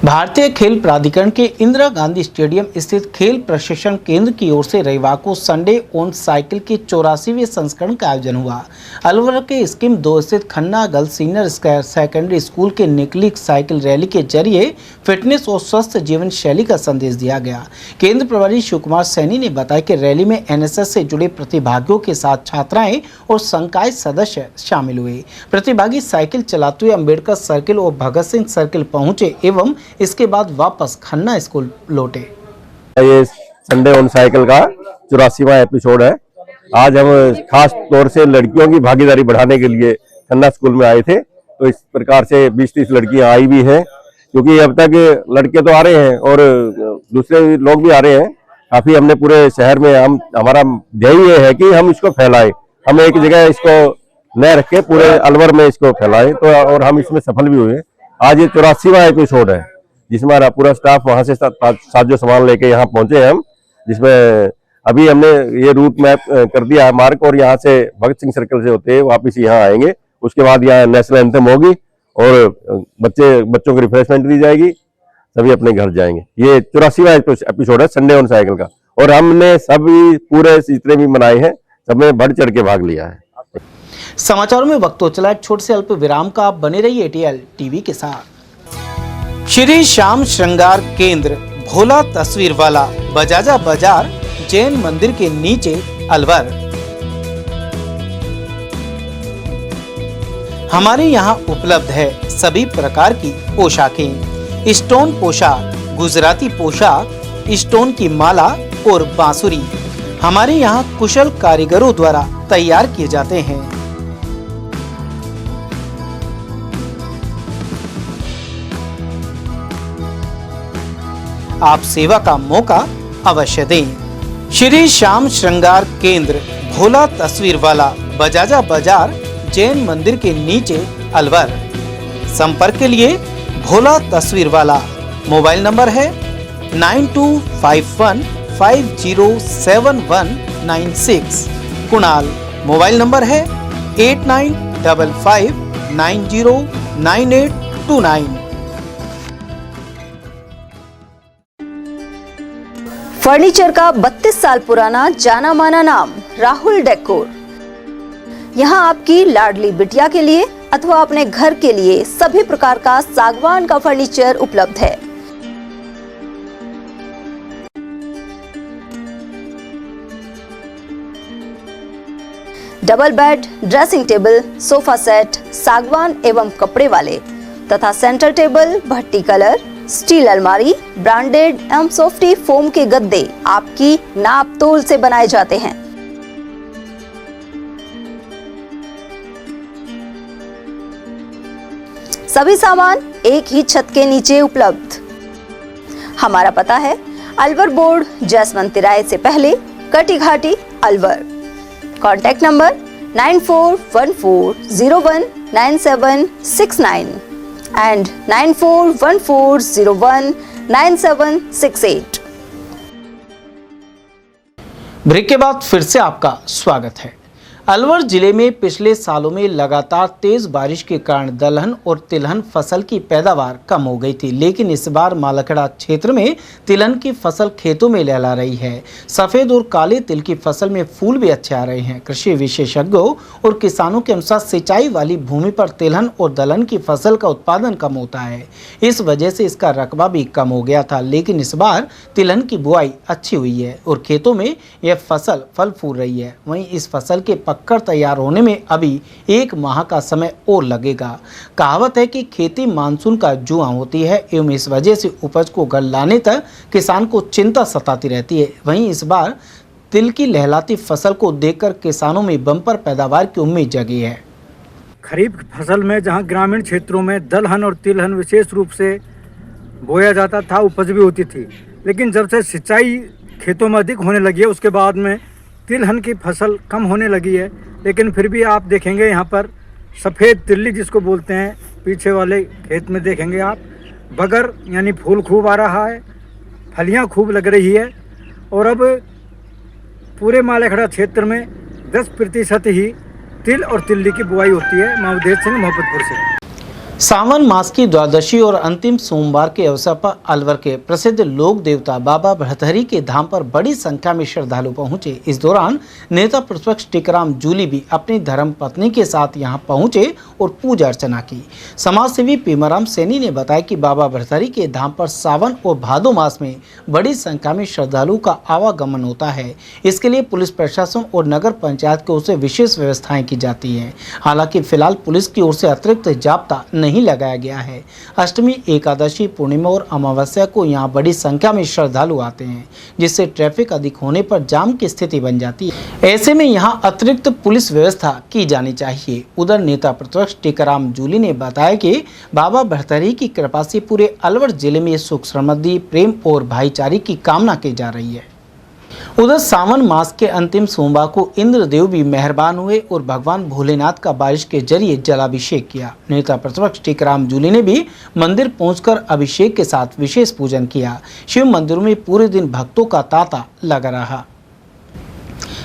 भारतीय खेल प्राधिकरण के इंदिरा गांधी स्टेडियम स्थित खेल प्रशिक्षण केंद्र की ओर से रविवार को संडे ऑन साइकिल के 84वें संस्करण का आयोजन हुआ। अलवर के स्कीम 2 स्थित Khanna girls senior secondary school के निकली साइकिल रैली के जरिए फिटनेस और स्वस्थ जीवन शैली का संदेश दिया गया। केंद्र प्रभारी शिव कुमार सैनी ने बताया कि रैली में एनएसएस से जुड़े प्रतिभागियों के साथ छात्राएं और संकाय सदस्य शामिल हुए। प्रतिभागी साइकिल चलाते हुए अम्बेडकर सर्किल और भगत सिंह सर्किल पहुंचे एवं इसके बाद वापस खन्ना स्कूल लौटे। ये संडे ऑन साइकिल का 84वां एपिसोड है। आज हम खास तौर से लड़कियों की भागीदारी बढ़ाने के लिए खन्ना स्कूल में आए थे। तो इस प्रकार से 20-30 लड़कियां आई भी हैं, क्योंकि अब तक लड़के तो आ रहे हैं और दूसरे लोग भी आ रहे हैं काफी। हमने पूरे शहर में हमारा ध्येय ये है कि हम इसको फैलाएं, हम एक जगह इसको न रख के पूरे अलवर में इसको फैलाएं। तो और हम इसमें सफल भी हुए। आज ये 84वां एपिसोड है जिसमें हमारा पूरा स्टाफ वहां से साजो सामान लेके यहाँ पहुंचे हैं हम, जिसमें अभी हमने ये रूट मैप कर दिया है मार्ग, और यहाँ से भगत सिंह सर्कल से होते वापिस यहाँ आएंगे। उसके बाद यहाँ नेशनल एंथम होगी और बच्चों को रिफ्रेशमेंट दी जाएगी, सभी अपने घर जाएंगे। ये 84वां एपिसोड है संडे ऑन साइकिल का, और हमने सभी पूरे जितने भी मनाए हैं सब में बढ़ चढ़ के भाग लिया है। समाचारों में वक्त तो चला एक छोटे से अल्प विराम का। बने रहिए एटीएल टीवी के साथ। श्री श्याम श्रृंगार केंद्र भोला तस्वीर वाला बजाजा बाजार जैन मंदिर के नीचे अलवर। हमारे यहाँ उपलब्ध है सभी प्रकार की पोशाकें, स्टोन पोशाक, गुजराती पोशाक, स्टोन की माला और बांसुरी हमारे यहाँ कुशल कारीगरों द्वारा तैयार किए जाते हैं। आप सेवा का मौका अवश्य दें। श्री श्याम श्रृंगार केंद्र भोला तस्वीर वाला बजाजा बाजार जैन मंदिर के नीचे अलवर। संपर्क के लिए भोला तस्वीर वाला मोबाइल नंबर है 9251507196। कुणाल मोबाइल नंबर है 8955909829। फर्नीचर का 32 साल पुराना जाना माना नाम राहुल डेकोर। यहाँ आपकी लाडली बिटिया के लिए अथवा अपने घर के लिए सभी प्रकार का सागवान का फर्नीचर उपलब्ध है। Double bed, dressing table, sofa set सागवान एवं कपड़े वाले तथा सेंटर टेबल, भट्टी कलर, स्टील अलमारी, ब्रांडेड एवं सॉफ्टी फोम के गद्दे आपकी नाप तोल से बनाए जाते हैं। सभी सामान एक ही छत के नीचे उपलब्ध। हमारा पता है अलवर बोर्ड, जसवंत तिराहे से पहले, Kati Ghati, Alwar. Contact number 9414019769 and 9414019768। Break के बाद फिर से आपका स्वागत है। अलवर जिले में पिछले सालों में लगातार तेज बारिश के कारण दलहन और तिलहन फसल की पैदावार कम हो गई थी, लेकिन इस बार मालखेड़ा क्षेत्र में तिलहन की फसल खेतों में लहला रही है। सफेद और काले तिल की फसल में फूल भी अच्छे आ रहे हैं। कृषि विशेषज्ञों और किसानों के अनुसार सिंचाई वाली भूमि पर तिलहन और दलहन की फसल का उत्पादन कम होता है, इस वजह से इसका रकबा भी कम हो गया था। लेकिन इस बार तिलहन की बुआई अच्छी हुई है और खेतों में यह फसल फल फूल रही है। वहीं इस फसल के पककर तैयार होने में अभी 1 माह का समय और लगेगा। कहावत है कि खेती मानसून का जुआ होती है एवं इस वजह से उपज को घर लाने तक किसान को चिंता सताती रहती है। वहीं इस बार तिल की लहलाती फसल को देखकर किसानों में बम्पर पैदावार की उम्मीद जगी है। खरीफ फसल में जहां ग्रामीण क्षेत्रों में दलहन और तिलहन विशेष रूप से बोया जाता था, उपज भी होती थी, लेकिन जब से सिंचाई खेतों में अधिक होने लगी है उसके बाद में तिलहन की फसल कम होने लगी है। लेकिन फिर भी आप देखेंगे यहाँ पर सफ़ेद तिल्ली जिसको बोलते हैं, पीछे वाले खेत में देखेंगे आप बगर यानी फूल खूब आ रहा है, फलियाँ खूब लग रही है और अब पूरे मालखेड़ा क्षेत्र में 10% ही तिल और तिल्ली की बुआई होती है। महावदेव सिंह मोहब्बतपुर से। सावन मास की द्वादशी और अंतिम सोमवार के अवसर पर अलवर के प्रसिद्ध लोक देवता बाबा भरथरी के धाम पर बड़ी संख्या में श्रद्धालु पहुंचे। इस दौरान नेता प्रतिपक्ष टीकाराम जूली भी अपनी धर्म पत्नी के साथ यहां पहुंचे और पूजा अर्चना की। समाजसेवी पीमाराम सैनी ने बताया कि बाबा भरथरी के धाम पर सावन और भादो मास में बड़ी संख्या में श्रद्धालुओं का आवागमन होता है। इसके लिए पुलिस प्रशासन और नगर पंचायत की ओर से विशेष व्यवस्थाएं की जाती है। हालांकि फिलहाल पुलिस की ओर से अतिरिक्त जाब्ता नहीं लगाया गया है। अष्टमी, एकादशी, पूर्णिमा और अमावस्या को यहां बड़ी संख्या में श्रद्धालु आते हैं, जिससे ट्रैफिक अधिक होने पर जाम की स्थिति बन जाती है। ऐसे में यहां अतिरिक्त पुलिस व्यवस्था की जानी चाहिए। उधर नेता प्रतिपक्ष टीकाराम जूली ने बताया कि बाबा भरथरी की कृपा से पूरे अलवर जिले में सुख, समृद्धि, प्रेम और भाईचारे की कामना की जा रही है। उधर सावन मास के अंतिम सोमवार को इंद्रदेव भी मेहरबान हुए और भगवान भोलेनाथ का बारिश के जरिए जलाभिषेक किया। नेता प्रतिपक्ष टीकाराम जूली ने भी मंदिर पहुंचकर अभिषेक के साथ विशेष पूजन किया। शिव मंदिरों में पूरे दिन भक्तों का तांता लगा रहा।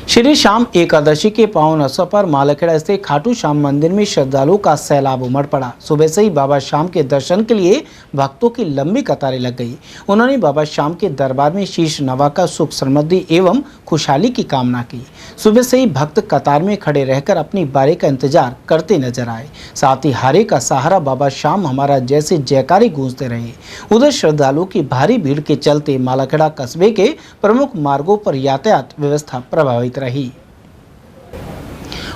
श्री शाम एकादशी के पावन अवसर पर मालखेड़ा स्थित खाटू श्याम मंदिर में श्रद्धालुओं का सैलाब उमड़ पड़ा। सुबह से ही बाबा श्याम के दर्शन के लिए भक्तों की लंबी कतारें लग गई। उन्होंने बाबा श्याम के दरबार में शीश नवाकर सुख, समृद्धि एवं खुशहाली की कामना की। सुबह से ही भक्त कतार में खड़े रहकर अपनी बारी का इंतजार करते नजर आए। साथ ही हारे का सहारा बाबा श्याम हमारा जैसे जयकारे गूंजते रहे। उधर श्रद्धालुओं की भारी भीड़ के चलते मालखेड़ा कस्बे के प्रमुख मार्गों पर यातायात व्यवस्था प्रभावित रही।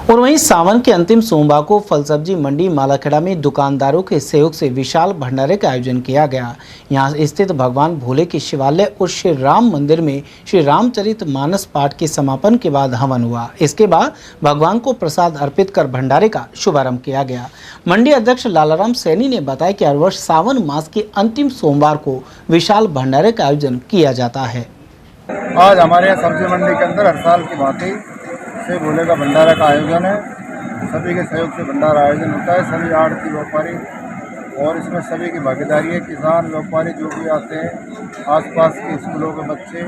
और वहीं सावन के अंतिम सोमवार को फल सब्जी मंडी मालखेड़ा में दुकानदारों के सहयोग से विशाल भंडारे का आयोजन किया गया। यहां स्थित भगवान भोले के शिवालय और श्री राम मंदिर में श्री रामचरित मानस पाठ के समापन के बाद हवन हुआ। इसके बाद भगवान को प्रसाद अर्पित कर भंडारे का शुभारंभ किया गया। मंडी अध्यक्ष लालाराम सैनी ने बताया कि हर वर्ष सावन मास के अंतिम सोमवार को विशाल भंडारे का आयोजन किया जाता है। आज हमारे यहाँ सब्जी मंडी के अंदर हर साल की भांति से भोले का भंडारा का आयोजन है। सभी के सहयोग से भंडारा आयोजन होता है। सभी आड़ती व्यापारी और इसमें सभी की भागीदारी है। किसान व्यापारी जो भी आते हैं, आसपास के स्कूलों के बच्चे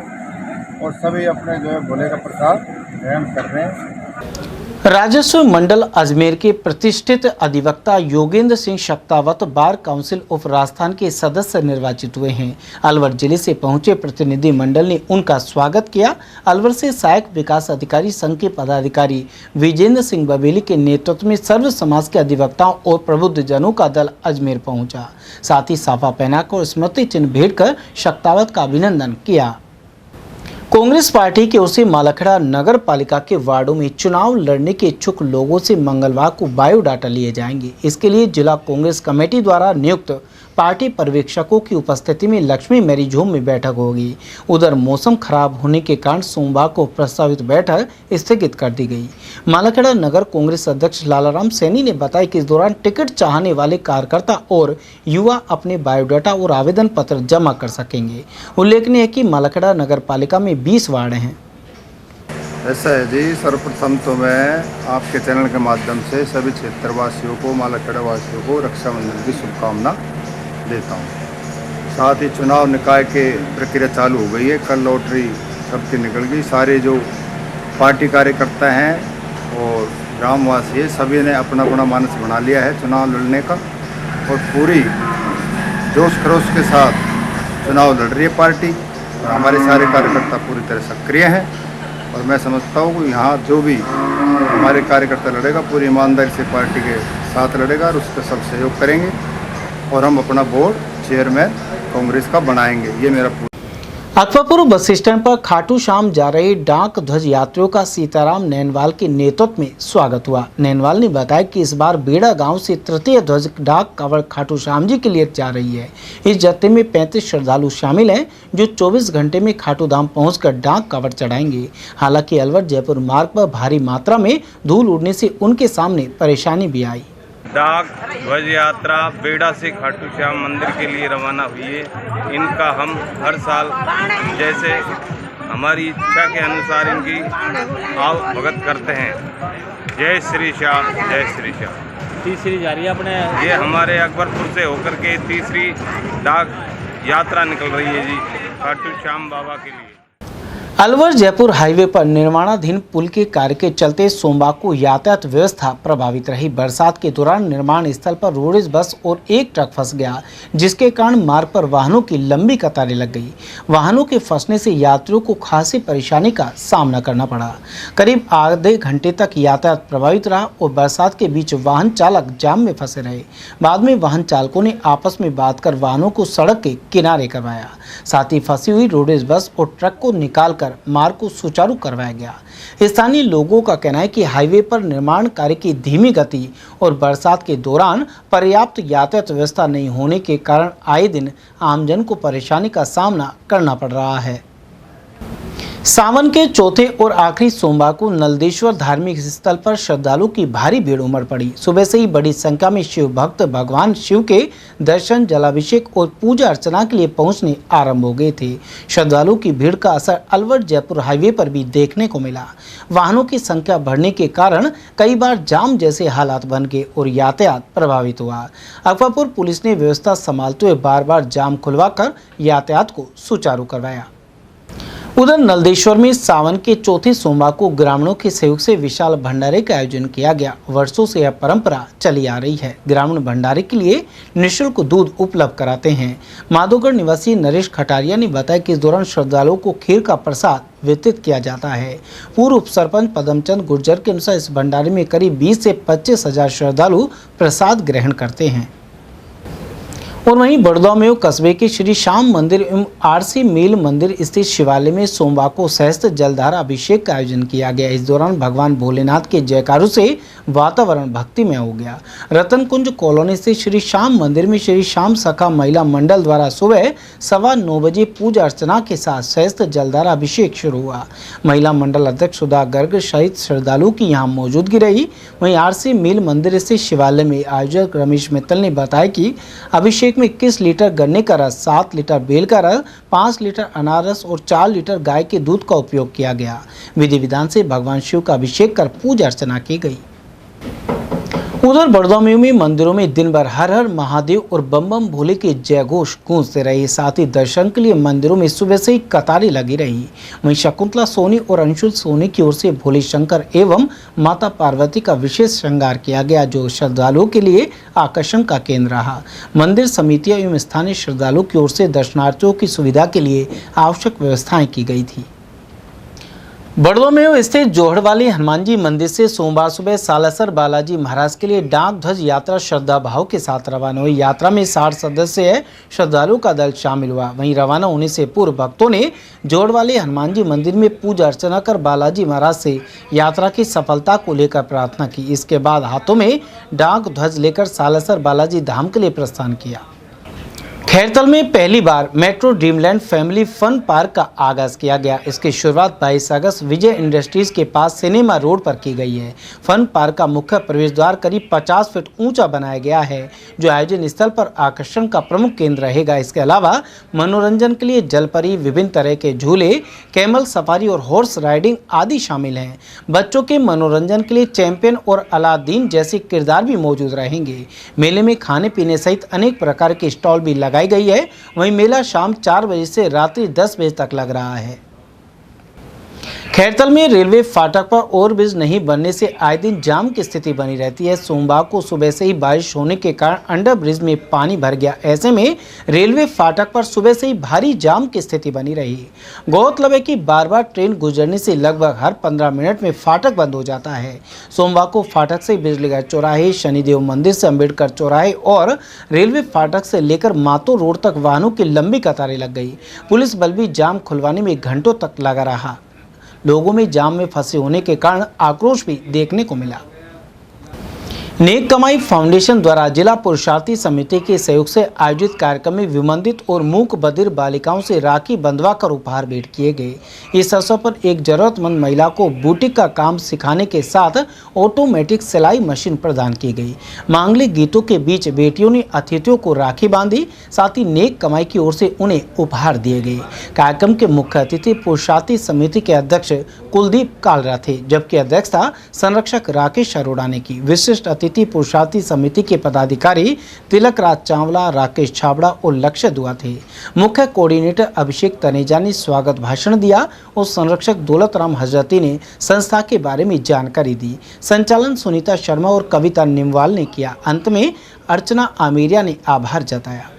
और सभी अपने जो है भोले का प्रसाद ग्रहण कर रहे हैं। राजस्व मंडल अजमेर के प्रतिष्ठित अधिवक्ता Yogendra Singh Shaktawat bar council of Rajasthan के सदस्य निर्वाचित हुए हैं। अलवर जिले से पहुंचे प्रतिनिधि मंडल ने उनका स्वागत किया। अलवर से सहायक विकास अधिकारी संघ के पदाधिकारी विजेंद्र सिंह बबेली के नेतृत्व में सर्व समाज के अधिवक्ताओं और प्रबुद्ध जनों का दल अजमेर पहुंचा। साथ ही साफा पहनाकर और स्मृति चिन्ह भेंट कर शक्तावत का अभिनंदन किया। कांग्रेस पार्टी की ओर से मालखेड़ा नगर पालिका के वार्डों में चुनाव लड़ने के इच्छुक लोगों से मंगलवार को बायोडाटा लिए जाएंगे। इसके लिए जिला कांग्रेस कमेटी द्वारा नियुक्त पार्टी पर्यवेक्षकों की उपस्थिति में लक्ष्मी मैरिज होम में बैठक होगी। उधर मौसम खराब होने के कारण सोमवार को प्रस्तावित बैठक स्थगित कर दी गई। मालखेड़ा नगर कांग्रेस अध्यक्ष लालाराम सैनी ने बताया कि इस दौरान टिकट चाहने वाले कार्यकर्ता और युवा अपने बायोडाटा और आवेदन पत्र जमा कर सकेंगे। उल्लेखनीय है कि मालखेड़ा नगर पालिका में 20 वार्ड हैं। ऐसा है जी, सर्वप्रथम तो मैं आपके चैनल के माध्यम से सभी क्षेत्रवासियों को, मालखेड़ा वासियों को रक्षाबंधन की शुभकामना देता हूँ। साथ ही चुनाव निकाय के प्रक्रिया चालू हो गई है। कल लॉटरी सबकी निकल गई। सारे जो पार्टी कार्यकर्ता हैं और ग्रामवासी है, सभी ने अपना अपना मानस बना लिया है चुनाव लड़ने का और पूरी जोश खरोश के साथ चुनाव लड़ रही है पार्टी और हमारे सारे कार्यकर्ता पूरी तरह सक्रिय हैं। और मैं समझता हूँ कि यहाँ जो भी हमारे कार्यकर्ता लड़ेगा पूरी ईमानदारी से पार्टी के साथ लड़ेगा और उसका सब सहयोग करेंगे और हम अपना बोर्ड चेयरमैन कांग्रेस का बनाएंगे। ये मेरा अकबरपुर बस स्टैंड पर खाटू श्याम जा रहे डाक ध्वज यात्रियों का सीताराम नैनवाल के नेतृत्व में स्वागत हुआ। नैनवाल ने बताया कि इस बार बेड़ा गांव से तृतीय ध्वज डाक कावड़ खाटू श्याम जी के लिए जा रही है। इस जत्थे में 35 श्रद्धालु शामिल हैं जो 24 घंटे में खाटू धाम पहुंचकर डाक कावड़ चढ़ाएंगे। हालांकि अलवर जयपुर मार्ग पर भारी मात्रा में धूल उड़ने से उनके सामने परेशानी भी आई। डाक ध्वज यात्रा बेड़ा से खाटू श्याम मंदिर के लिए रवाना हुई है। इनका हम हर साल जैसे हमारी इच्छा के अनुसार इनकी आव भगत करते हैं। जय श्री श्याम, जय श्री श्याम। तीसरी जा रही है अपने ये हमारे अकबरपुर से होकर के तीसरी डाक यात्रा निकल रही है जी खाटू श्याम बाबा के लिए। अलवर जयपुर हाईवे पर निर्माणाधीन पुल के कार्य के चलते सोमवार को यातायात व्यवस्था प्रभावित रही। बरसात के दौरान निर्माण स्थल पर रोडवेज बस और एक ट्रक फंस गया, जिसके कारण मार्ग पर वाहनों की लंबी कतारें लग गई। वाहनों के फंसने से यात्रियों को खासी परेशानी का सामना करना पड़ा। करीब आधे घंटे तक यातायात प्रभावित रहा और बरसात के बीच वाहन चालक जाम में फंसे रहे। बाद में वाहन चालकों ने आपस में बात कर वाहनों को सड़क के किनारे करवाया। साथ ही फंसी हुई रोडवेज बस और ट्रक को निकालकर मार्ग को सुचारू करवाया गया। स्थानीय लोगों का कहना है कि हाईवे पर निर्माण कार्य की धीमी गति और बरसात के दौरान पर्याप्त यातायात व्यवस्था नहीं होने के कारण आए दिन आमजन को परेशानी का सामना करना पड़ रहा है। सावन के चौथे और आखिरी सोमवार को नलदेश्वर धार्मिक स्थल पर श्रद्धालुओं की भारी भीड़ उमड़ पड़ी। सुबह से ही बड़ी संख्या में शिव भक्त भगवान शिव के दर्शन, जलाभिषेक और पूजा अर्चना के लिए पहुंचने आरंभ हो गए थे। श्रद्धालुओं की भीड़ का असर अलवर जयपुर हाईवे पर भी देखने को मिला। वाहनों की संख्या बढ़ने के कारण कई बार जाम जैसे हालात बन गए और यातायात प्रभावित हुआ। अकबरपुर पुलिस ने व्यवस्था संभालते हुए बार बार जाम खुलवाकर यातायात को सुचारू करवाया। उधर नलदेश्वर में सावन के चौथे सोमवार को ग्रामीणों के सहयोग से विशाल भंडारे का आयोजन किया गया। वर्षों से यह परंपरा चली आ रही है। ग्रामीण भंडारे के लिए निःशुल्क दूध उपलब्ध कराते हैं। माधोगढ़ निवासी नरेश खटारिया ने बताया कि इस दौरान श्रद्धालुओं को खीर का प्रसाद वितरित किया जाता है। पूर्व उप सरपंच पदमचंद गुर्जर के अनुसार इस भंडारे में करीब 20 से 25 हजार श्रद्धालु प्रसाद ग्रहण करते हैं। और वहीं बड़ौदा में कस्बे के श्री श्याम मंदिर एवं आरसी मिल मंदिर स्थित शिवालय में सोमवार को सहस्त्र जलधारा अभिषेक का आयोजन किया गया। इस दौरान भगवान भोलेनाथ के जयकारों से वातावरण भक्तिमय हो गया। रतन कुंज कॉलोनी से श्री श्याम मंदिर में श्री श्याम सखा महिला मंडल द्वारा सुबह 9:15 बजे पूजा अर्चना के साथ सहस्त्र जलधारा अभिषेक शुरू हुआ। महिला मंडल अध्यक्ष सुधा गर्ग सहित श्रद्धालुओं की यहाँ मौजूदगी रही। वहीं आरसी मिल मंदिर स्थित शिवालय में आयोजक रमेश मित्तल ने बताया कि अभिषेक में 21 लीटर गन्ने का रस, 7 लीटर बेल का रस, 5 लीटर अनारस और 4 लीटर गाय के दूध का उपयोग किया गया। विधि विधान से भगवान शिव का अभिषेक कर पूजा अर्चना की गई। उधर बड़ौदा में मंदिरों में दिन भर हर हर महादेव और बम बम भोले के जय घोष गूंजते रहे। साथ ही दर्शन के लिए मंदिरों में सुबह से ही कतारें लगी रही। वहीं शकुंतला सोनी और अंशुल सोनी की ओर से भोले शंकर एवं माता पार्वती का विशेष श्रृंगार किया गया, जो श्रद्धालुओं के लिए आकर्षण का केंद्र रहा। मंदिर समितियों एवं स्थानीय श्रद्धालुओं की ओर से दर्शनार्थियों की सुविधा के लिए आवश्यक व्यवस्थाएं की गई थी। बड़ौदा में स्थित जोहड़वाली हनुमान जी मंदिर से सोमवार सुबह सालासर बालाजी महाराज के लिए डाक ध्वज यात्रा श्रद्धा भाव के साथ रवाना हुई। यात्रा में 60 सदस्य श्रद्धालुओं का दल शामिल हुआ। वहीं रवाना होने से पूर्व भक्तों ने जोहड़वाली हनुमान जी मंदिर में पूजा अर्चना कर बालाजी महाराज से यात्रा की सफलता को लेकर प्रार्थना की। इसके बाद हाथों में डाक ध्वज लेकर सालासर बालाजी धाम के लिए प्रस्थान किया। खैरतल में पहली बार Metro Dreamland Family Fun Park का आगाज किया गया। इसकी शुरुआत 22 अगस्त विजय इंडस्ट्रीज के पास सिनेमा रोड पर की गई है। फन पार्क का मुख्य प्रवेश द्वार करीब 50 फीट ऊंचा बनाया गया है, जो आयोजन स्थल पर आकर्षण का प्रमुख केंद्र रहेगा। इसके अलावा मनोरंजन के लिए जलपरी, विभिन्न तरह के झूले, कैमल सफारी और हॉर्स राइडिंग आदि शामिल हैं। बच्चों के मनोरंजन के लिए चैंपियन और अलादीन जैसे किरदार भी मौजूद रहेंगे। मेले में खाने पीने सहित अनेक प्रकार के स्टॉल भी लगाई गई है। वहीं मेला शाम 4 बजे से रात्रि 10 बजे तक लग रहा है। खैरतल में रेलवे फाटक पर ओवरब्रिज नहीं बनने से आए दिन जाम की स्थिति बनी रहती है। सोमवार को सुबह से ही बारिश होने के कारण अंडर ब्रिज में पानी भर गया। ऐसे में रेलवे फाटक पर सुबह से ही भारी जाम की स्थिति बनी रही। गौरतलब है कि बार बार ट्रेन गुजरने से लगभग हर 15 मिनट में फाटक बंद हो जाता है। सोमवार को फाटक से बिजलीघर चौराहे, शनिदेव मंदिर से अम्बेडकर चौराहे और रेलवे फाटक से लेकर मातो रोड तक वाहनों की लंबी कतारें लग गई। पुलिस बल भी जाम खुलवाने में घंटों तक लगा रहा। लोगों में जाम में फंसे होने के कारण आक्रोश भी देखने को मिला। नेक कमाई फाउंडेशन द्वारा जिला पुरुषार्थी समिति के सहयोग से आयोजित कार्यक्रम में विमंदित और मूक बधिर बालिकाओं से राखी बंधवा कर उपहार भेंट किए गए। इस अवसर पर एक जरूरतमंद महिला को बुटीक का काम सिखाने के साथ ऑटोमेटिक सिलाई मशीन प्रदान की गई। मांगलिक गीतों के बीच बेटियों ने अतिथियों को राखी बांधी, साथ ही नेक कमाई की ओर से उन्हें उपहार दिए गए। कार्यक्रम के मुख्य अतिथि पुरुषार्थी समिति के अध्यक्ष कुलदीप कालरा थे, जबकि अध्यक्षता संरक्षक राकेश अरोड़ा ने की। विशिष्ट अतिथि पुरुषार्थी समिति के पदाधिकारी तिलक राज चावला, राकेश छाबड़ा और लक्ष्य दुआ थे। मुख्य कोऑर्डिनेटर अभिषेक तनेजा ने स्वागत भाषण दिया और संरक्षक दौलत राम हजरती ने संस्था के बारे में जानकारी दी। संचालन सुनीता शर्मा और कविता निमवाल ने किया। अंत में अर्चना आमेरिया ने आभार जताया।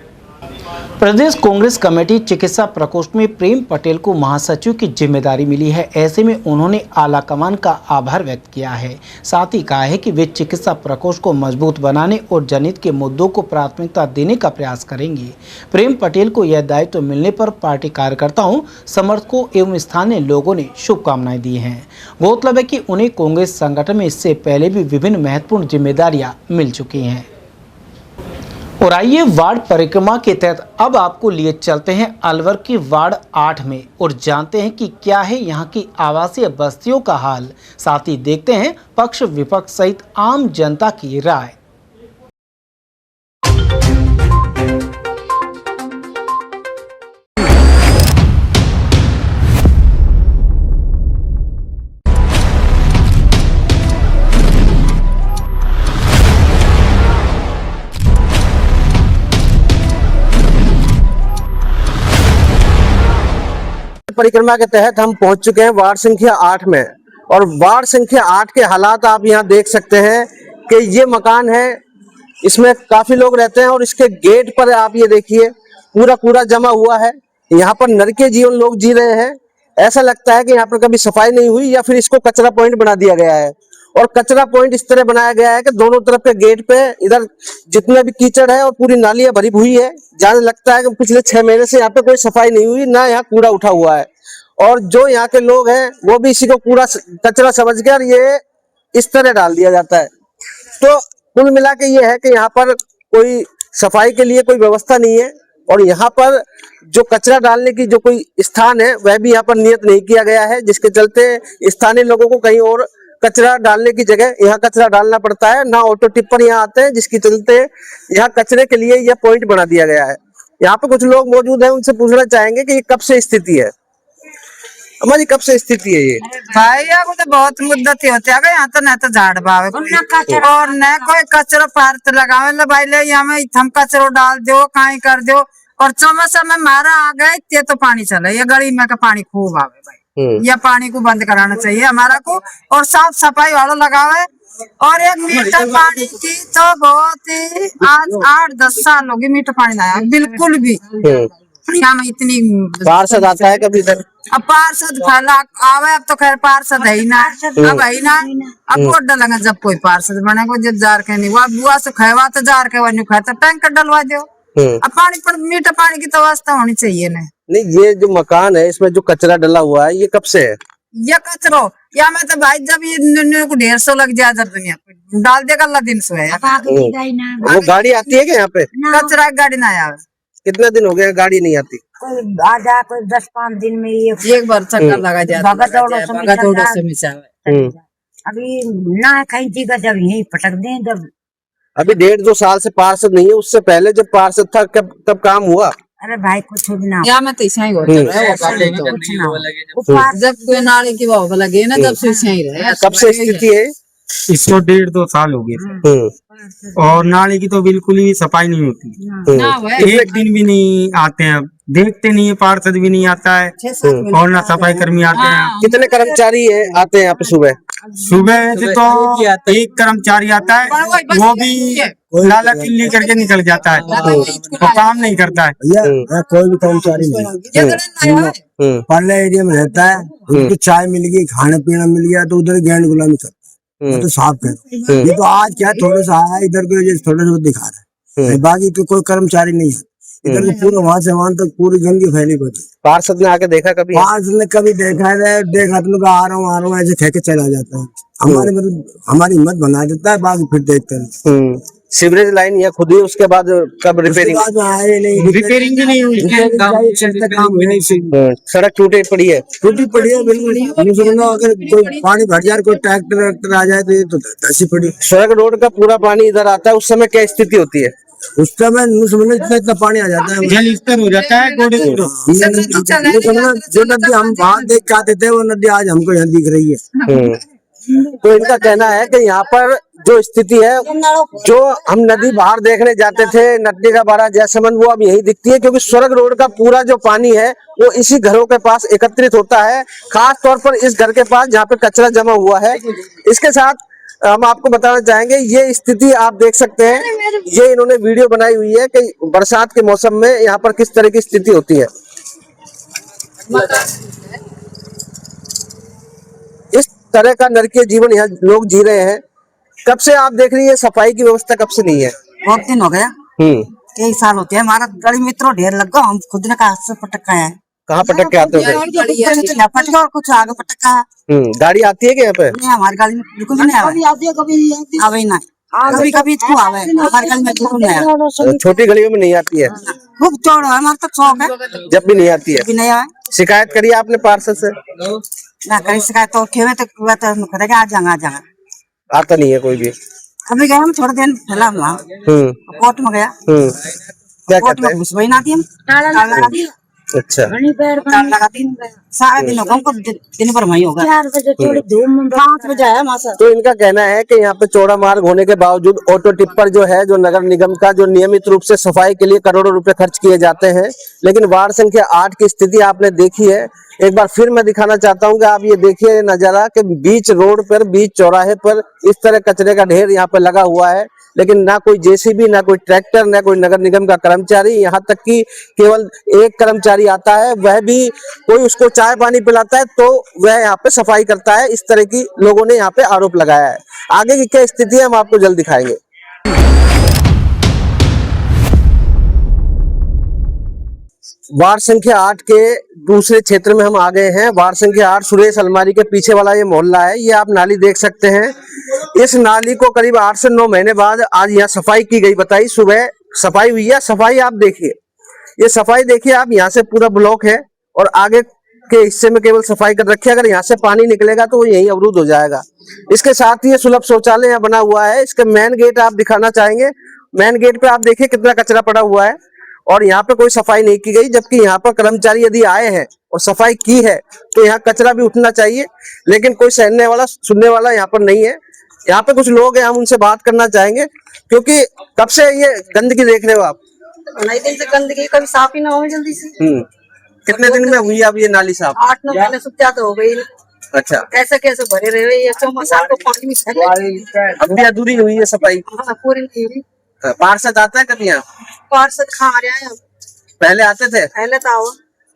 प्रदेश कांग्रेस कमेटी चिकित्सा प्रकोष्ठ में प्रेम पटेल को महासचिव की जिम्मेदारी मिली है। ऐसे में उन्होंने आला कमान का आभार व्यक्त किया है। साथ ही कहा है कि वे चिकित्सा प्रकोष्ठ को मजबूत बनाने और जनहित के मुद्दों को प्राथमिकता देने का प्रयास करेंगे। प्रेम पटेल को यह दायित्व मिलने पर पार्टी कार्यकर्ताओं, समर्थकों एवं स्थानीय लोगों ने शुभकामनाएं दी हैं। गौरतलब है कि उन्हें कांग्रेस संगठन में इससे पहले भी विभिन्न महत्वपूर्ण जिम्मेदारियां मिल चुकी हैं। और आइए वार्ड परिक्रमा के तहत अब आपको लिए चलते हैं अलवर की वार्ड 8 में और जानते हैं कि क्या है यहाँ की आवासीय बस्तियों का हाल। साथ ही देखते हैं पक्ष विपक्ष सहित आम जनता की राय। परिक्रमा के तहत हम पहुंच चुके हैं वार्ड संख्या 8 में और वार्ड संख्या 8 के हालात आप यहां देख सकते हैं कि ये मकान है, इसमें काफी लोग रहते हैं और इसके गेट पर आप ये देखिए पूरा कूड़ा जमा हुआ है। यहाँ पर नरके जीवन लोग जी रहे हैं। ऐसा लगता है कि यहाँ पर कभी सफाई नहीं हुई या फिर इसको कचरा पॉइंट बना दिया गया है। और कचरा पॉइंट इस तरह बनाया गया है कि दोनों तरफ के गेट पे इधर जितने भी कीचड़ है और पूरी नालियां भरी हुई है। जहाँ लगता है कि पिछले 6 महीने से यहाँ पे कोई सफाई नहीं हुई, ना यहाँ कूड़ा उठा हुआ है। और जो यहाँ के लोग हैं वो भी इसी को कूड़ा कचरा समझकर ये इस तरह डाल दिया जाता है। तो कुल मिला के ये है कि यहाँ पर कोई सफाई के लिए कोई व्यवस्था नहीं है और यहाँ पर जो कचरा डालने की जो कोई स्थान है वह भी यहाँ पर नियत नहीं किया गया है, जिसके चलते स्थानीय लोगों को कहीं और कचरा डालने की जगह यहाँ कचरा डालना पड़ता है। ना ऑटो टिप्पर यहाँ आते हैं, जिसके चलते यहाँ कचरे के लिए यह पॉइंट बना दिया गया है। यहाँ पे कुछ लोग मौजूद हैं, उनसे पूछना चाहेंगे कि ये कब से स्थिति है। हमारी कब से स्थिति है ये? भाई को तो बहुत मुद्दत होती है। यहाँ तो न तो झाड़ बावे और न कोई कचरो पार्थ लगावे ले भाई ले यहाँ में हम कचरो डाल दो कहीं कर दो और चौमासा में मारा आ गए तो पानी चले। ये गरीब में का पानी खूब आवे भाई, या पानी को बंद कराना चाहिए हमारा को और साफ सफाई वालों लगावे। और एक मीटर पानी की तो बहुत ही आज 8-10 साल हो गए मीटर पानी ना आया बिल्कुल भी। यहाँ में इतनी पार्षद आता है कभी इधर? अब पार्षद आवे, अब तो खैर पार्षद है ही ना, अब है ही ना। अब वोट डालेंगे जब कोई पार्षद बनेगा, जब जार के नहीं बुआ से खेवा तो जार के वही खाए तो टैंकर डलवा दो। अब पानी पर मीठा पानी की तो व्यवस्था होनी चाहिए ना। नहीं, ये जो मकान है इसमें जो कचरा डला हुआ है ये कब से है? ये कचरो या मैं तो भाई जब ये को 150 लग जाए जब दुनिया डाल देगा अल्लाह दिन से। वो गाड़ी आती है क्या यहाँ पे? कचरा गाड़ी ना आया। कितना दिन हो गया गाड़ी नहीं आती? कोई आ जाए कोई 10-5 दिन में एक बार चक्कर लगा जाए। अभी ना कहीं जगह जब यही पटक दें जब अभी 1.5-2 साल से पार्षद नहीं है, उससे पहले जब पार्षद था तब काम हुआ। अरे भाई कुछ भी ना या मैं तो ऐसा ही होता है जब कोई नाले की वाव लगे ना तब से ऐसा ही रहे। कब से स्थिति है? इसको 1.5-2 साल हो गए। और नाली की तो बिल्कुल ही सफाई नहीं होती। एक दिन भी नहीं आते हैं, देखते नहीं है, पार्षद भी नहीं आता है और ना सफाई कर्मी आते हैं। कितने कर्मचारी आते हैं यहाँ पे सुबह? सुबह से तो एक कर्मचारी आता है, वो भी लाला किल्ली करके निकल जाता है, वो काम नहीं करता है। कोई भी कर्मचारी नहीं पार्ले एरिया में रहता है, उनको चाय मिल गई, खाने पीना मिल गया तो उधर गैंड गुलामी करता है, तो साफ करो। ये तो आज क्या थोड़ा सा आया इधर को, थोड़ा सा दिखा रहा है, बाकी तो कोई कर्मचारी नहीं है इधर को। पूरा वहां से वहां तक पूरी गंदगी फैली पड़ी। पार्षद ने आके देखा कभी? पार्षद ने कभी देखा है, देखा तो लोग आ रहा हूँ ऐसे कह के चला जाता है। हमारे मतलब हमारी हिम्मत बना देता है, बाकी फिर देखते हैं। सीवरेज लाइन या खुद ही उसके बाद कब रिपेयरिंग? रिपेयरिंग भी नहीं हुई, सड़क टूटी पड़ी है, बिल्कुल। अगर कोई पानी भर जाए, कोई ट्रैक्टर आ जाए तो ये तो ऐसी पड़ी। सड़क रोड का पूरा पानी इधर आता है, उस समय क्या स्थिति होती है? उस समय इतना पानी आ जाता है, जल स्तर हो जाता है। जो नदी हम वहाँ देख के आते थे वो नदी आज हमको यहाँ दिख रही है। तो इनका कहना है कि यहाँ पर जो स्थिति है, जो हम नदी बाहर देखने जाते थे, नदी का बड़ा जैसमंद, वो अब यही दिखती है, क्योंकि स्वर्ग रोड का पूरा जो पानी है वो इसी घरों के पास एकत्रित होता है, खास तौर पर इस घर के पास जहाँ पे कचरा जमा हुआ है। इसके साथ हम आपको बताना चाहेंगे, ये स्थिति आप देख सकते हैं, ये इन्होंने वीडियो बनाई हुई है कि बरसात के मौसम में यहाँ पर किस तरह की स्थिति होती है। इस तरह का नरकीय जीवन यहाँ लोग जी रहे हैं। कब से आप देख रही है सफाई की व्यवस्था कब से नहीं है? बहुत दिन हो गया, कई साल होते हैं। हमारा गली में इतना ढेर लग गया, हम खुद ने हाथ से पटका है। कहाँ पटक के आते हो? पटका और कुछ आगे पटका है। गाड़ी आती है क्या यहाँ पे? नहीं, हमारी गाड़ी में बिल्कुल नहीं आवे, कभी नहीं, कभी कभी इसको आवे, हमारी गाड़ी में बिल्कुल नहीं आवे। छोटी गलियों में नहीं आती है? खूब चौड़ा है, हमारा तो शौक है। जब भी नहीं आती है? भी नहीं आवे। शिकायत करी आपने पार्षद से? ना करी शिकायत, तो खेवे तो आ जाएगा। आता नहीं है कोई भी? अभी गए हम थोड़े दिन पहला वहाँ कोर्ट में गया, क्या कोर्ट में घुस वही ना दी। अच्छा, सारे दिन हमको दिन भर वही होगा, 5 बजे आया वहाँ। तो इनका कहना है कि यहाँ पे चौड़ा मार्ग होने के बावजूद ऑटो टिप्पर जो है, जो नगर निगम का, जो नियमित रूप से सफाई के लिए करोड़ों रुपए खर्च किए जाते हैं, लेकिन वार्ड संख्या 8 की स्थिति आपने देखी है। एक बार फिर मैं दिखाना चाहता हूँ कि आप ये देखिए नजारा कि बीच रोड पर, बीच चौराहे पर इस तरह कचरे का ढेर यहाँ पे लगा हुआ है, लेकिन ना कोई जेसीबी, ना कोई ट्रैक्टर, ना कोई नगर निगम का कर्मचारी, यहाँ तक कि केवल एक कर्मचारी आता है, वह भी कोई उसको चाय पानी पिलाता है तो वह यहाँ पे सफाई करता है। इस तरह की लोगों ने यहाँ पे आरोप लगाया है। आगे की क्या स्थिति है हम आपको जल्द दिखाएंगे। वार्ड संख्या 8 के दूसरे क्षेत्र में हम आ गए हैं। वार्ड संख्या 8 सुरेश अलमारी के पीछे वाला ये मोहल्ला है। ये आप नाली देख सकते हैं। इस नाली को करीब 8 से 9 महीने बाद आज यहाँ सफाई की गई। बताइए, सुबह सफाई हुई है। सफाई आप देखिए, ये सफाई देखिए आप, यहाँ से पूरा ब्लॉक है और आगे के हिस्से में केवल सफाई कर रखी है। अगर यहाँ से पानी निकलेगा तो वो यही अवरुद्ध हो जाएगा। इसके साथ ही ये सुलभ शौचालय यहाँ बना हुआ है। इसका मेन गेट आप दिखाना चाहेंगे। मेन गेट पे आप देखिए कितना कचरा पड़ा हुआ है और यहाँ पे कोई सफाई नहीं की गई, जबकि यहाँ पर कर्मचारी यदि आए हैं और सफाई की है तो यहाँ कचरा भी उठना चाहिए, लेकिन कोई सहने वाला, सुनने वाला यहाँ पर नहीं है। यहाँ पे कुछ लोग हैं, हम उनसे बात करना चाहेंगे, क्योंकि कब से ये गंदगी देख रहे हो आप? नई दिन से गंदगी कभी साफ ही ना हो जल्दी से। कितने दिन में हुई अब ये नाली साफ? 8-9 महीने से ज्यादा हो गई। अच्छा, कैसे कैसे भरे रहे ये साल को पानी में फैले। अब भी अधूरी हुई है सफाई? पूरी नहीं हुई। पार्षद आता है कभी यहाँ? पार्षद खा रहे हैं, पहले आते थे? पहले तो आओ।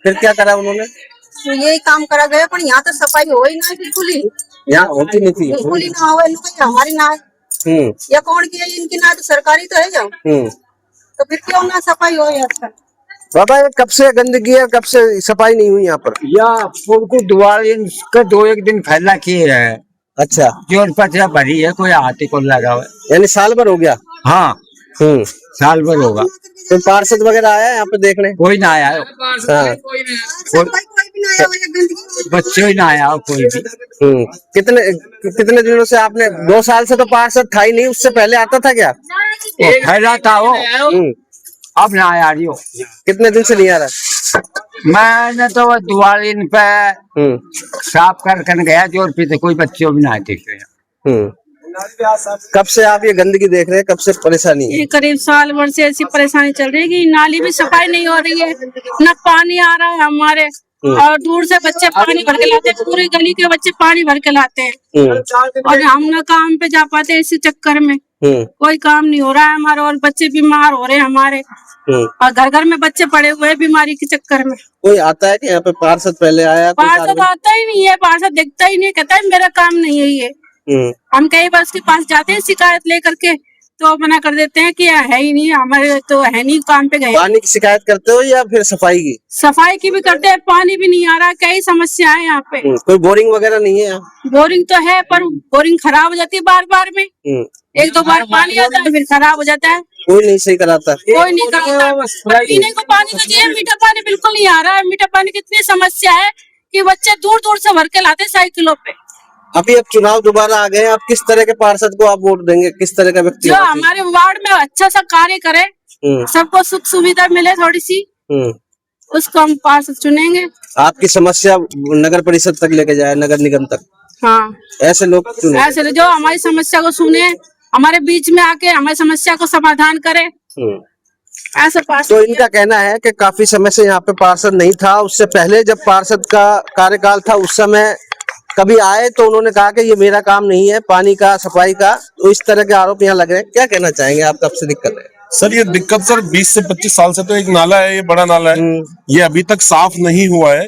फिर क्या करा उन्होंने? तो यही काम करा गया, पर यहाँ तो सफाई हो ही ना, बिल्कुल ही यहाँ होती नहीं थी, बिल्कुल ही ना हो। हमारी ना या कौन की है, इनकी ना तो सरकारी तो है जाओ, तो फिर क्यों ना सफाई हो यहाँ? बाबा ये कब से गंदगी है, कब से सफाई नहीं हुई यहाँ पर? या 2-1 दिन फैला किए है। अच्छा, जोर पचरा भरी है, कोई हाथी को लगा हुआ, यानी साल भर हो गया? हाँ, साल भर होगा। तो पार्षद वगैरह आया यहाँ पे देखने? कोई ना आया। बच्चे ही ना आया कोई भी। कितने दिनों से आपने? 2 साल से तो पार्षद था ही नहीं, उससे पहले आता था क्या? फैला था वो, अब ना आया रही हो। कितने दिन से नहीं आ रहा? मैंने तो दिवाली पे साफ कर गया, जोर पे कोई बच्चे भी ना देखे। कब से आप ये गंदगी देख रहे हैं, कब से परेशानी है? ये करीब साल भर से ऐसी परेशानी चल रही है कि नाली भी सफाई नहीं हो रही है, न पानी आ रहा है हमारे, और दूर से बच्चे पानी भर के लाते हैं, पूरी गली के बच्चे पानी भर के लाते हैं, और हम ना काम पे जा पाते हैं इसी चक्कर में। कोई काम नहीं हो रहा है हमारा, और बच्चे बीमार हो रहे हैं हमारे, और घर घर में बच्चे पड़े हुए हैं बीमारी के चक्कर में। कोई आता है कि यहाँ पे पार्षद पहले आया? पार्षद आता ही नहीं है, पार्षद दिखता ही नहीं, कहता है मेरा काम नहीं है ये। हम कई बार उसके पास जाते हैं शिकायत लेकर के, तो मना कर देते हैं कि है ही नहीं, हमारे तो है नहीं, काम पे गए। पानी की शिकायत करते हो या फिर सफाई की? सफाई की भी करते हैं, पानी भी नहीं आ रहा, कई समस्या है यहाँ पे। कोई बोरिंग वगैरह नहीं है यहाँ? बोरिंग तो है, पर बोरिंग खराब हो जाती है बार बार में, एक दो बार पानी आता है फिर खराब हो जाता है। कोई नहीं सही कराता? कोई नहीं कराता। पीने को पानी तो चाहिए, मीठा पानी बिल्कुल नहीं आ रहा है। मीठा पानी की इतनी समस्या है कि बच्चे दूर दूर से भर के लाते हैं साइकिलों पे। अभी अब चुनाव दोबारा आ गए, आप किस तरह के पार्षद को आप वोट देंगे, किस तरह का व्यक्ति? जो हमारे वार्ड में अच्छा सा कार्य करे, सबको सुख सुविधा मिले थोड़ी सी, उसको हम पार्षद चुनेंगे। आपकी समस्या नगर परिषद तक लेके जाए, नगर निगम तक। हाँ, ऐसे लोग चुने, ऐसे जो हमारी समस्या को सुने, हमारे बीच में आके हमारी समस्या को समाधान करे, ऐसा पार्षद। तो इनका कहना है कि काफी समय से यहाँ पे पार्षद नहीं था, उससे पहले जब पार्षद का कार्यकाल था उस समय कभी आए तो उन्होंने कहा कि ये मेरा काम नहीं है, पानी का, सफाई का, तो इस तरह के आरोप यहाँ लग रहे हैं। क्या कहना चाहेंगे आप, कब से दिक्कत है? सर ये दिक्कत सर 20 से 25 साल से तो एक नाला है, ये बड़ा नाला है, ये अभी तक साफ नहीं हुआ है,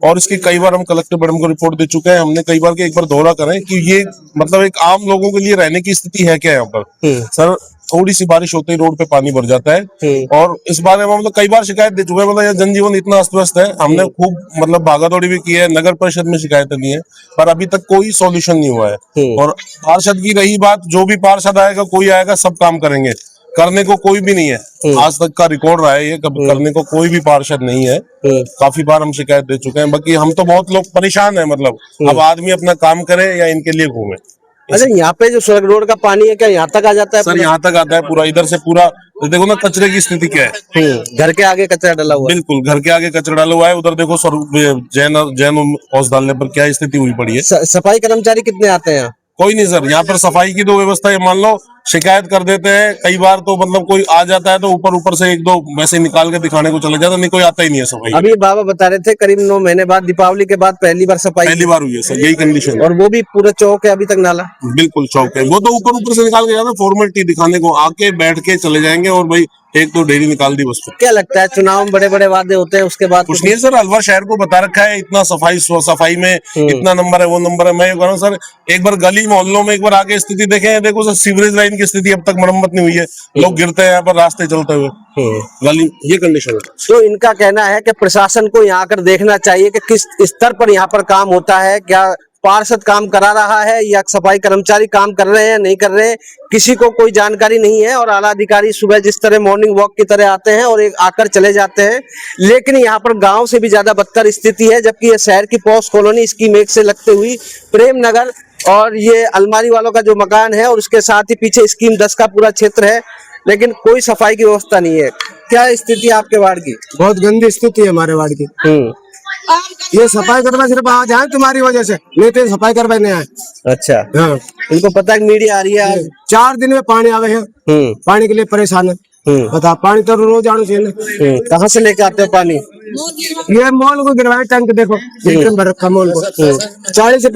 और इसकी कई बार हम कलेक्टर मैडम को रिपोर्ट दे चुके हैं। हमने कई बार के एक बार दौरा करें कि ये मतलब एक आम लोगों के लिए रहने की स्थिति है क्या यहाँ पर। सर थोड़ी सी बारिश होते ही रोड पे पानी भर जाता है, और इस बारे में मतलब कई बार शिकायत दे चुके हैं। मतलब जनजीवन इतना अस्त व्यस्त है, हमने खूब मतलब भागादौड़ी भी की है, नगर परिषद में शिकायतें दी है, पर अभी तक कोई सॉल्यूशन नहीं हुआ है। और पार्षद की रही बात, जो भी पार्षद आएगा, कोई आएगा, सब काम करेंगे, करने को कोई भी नहीं है। आज तक का रिकॉर्ड रहा है ये, कब करने को कोई भी पार्षद नहीं है। काफी बार हम शिकायत दे चुके हैं, बाकी हम तो बहुत लोग परेशान है। मतलब अब आदमी अपना काम करे या इनके लिए घूमे। अच्छा, यहाँ पे जो सड़क रोड का पानी है क्या यहाँ तक आ जाता है? सर यहाँ तक आता है पूरा, इधर से पूरा देखो ना, कचरे की स्थिति क्या है। घर के आगे कचरा डाला हुआ है। बिल्कुल, घर के आगे कचरा डाला हुआ है। उधर देखो जैन औस डालने पर क्या स्थिति हुई पड़ी है। सफाई कर्मचारी कितने आते हैं? कोई नहीं सर, यहाँ पर सफाई की तो व्यवस्था है। मान लो शिकायत कर देते हैं कई बार, तो मतलब कोई आ जाता है तो ऊपर से एक दो वैसे निकाल के दिखाने को चले जाता, नहीं कोई आता ही नहीं है सफाई। अभी बाबा बता रहे थे करीब 9 महीने बाद, दीपावली के बाद पहली बार सफाई हुई है सर, यही कंडीशन। और वो भी पूरा चौक है अभी तक नाला? बिल्कुल चौक है, वो तो ऊपर से निकाल के जाता है, फॉर्मेलिटी दिखाने को, आके बैठ के चले जाएंगे और भाई एक तो डेरी निकाल दी बस। क्या लगता है चुनाव में बड़े बड़े वादे होते हैं, उसके बाद कुछ नहीं है सर। अलवर शहर को बता रखा है इतना सफाई में इतना नंबर है, वो नंबर है। मैं ये कह रहा हूँ सर, एक बार गली मोहल्लों में एक बार आके स्थिति देखें। देखो सर, सीवरेज लाइन की स्थिति अब तक मरम्मत नहीं हुई है, लोग गिरते हैं यहाँ पर रास्ते चलते हुए, गली ये कंडीशन है। तो इनका कहना है कि प्रशासन को यहाँ आकर देखना चाहिए कि किस स्तर पर यहाँ पर काम होता है, क्या पार्षद काम करा रहा है या सफाई कर्मचारी काम कर रहे हैं, नहीं कर रहे हैं, किसी को कोई जानकारी नहीं है। और आला अधिकारी सुबह जिस तरह मॉर्निंग वॉक की तरह आते हैं और एक आकर चले जाते हैं, लेकिन यहाँ पर गांव से भी ज्यादा बदतर स्थिति है। जबकि ये शहर की पॉश कॉलोनी स्कीम 1 से लगते हुई प्रेम नगर और ये अलमारी वालों का जो मकान है, और उसके साथ ही पीछे स्कीम 10 का पूरा क्षेत्र है, लेकिन कोई सफाई की व्यवस्था नहीं है। क्या स्थिति है आपके वार्ड की? बहुत गंदी स्थिति है हमारे वार्ड की। ये सफाई करवा सिर्फ आ जाए तुम्हारी वजह से, नहीं तो सफाई करवाने आए। अच्छा, हाँ। इनको पता है मीडिया आ रही है, 4 दिन में पानी आवे है, पानी के लिए परेशान है। बता, पानी तो रोज आना चाहिए। कहाँ से लेके आते हो पानी? ये मॉल को गिरवाए टैंक, देखो भर रखा मॉल को। 40 से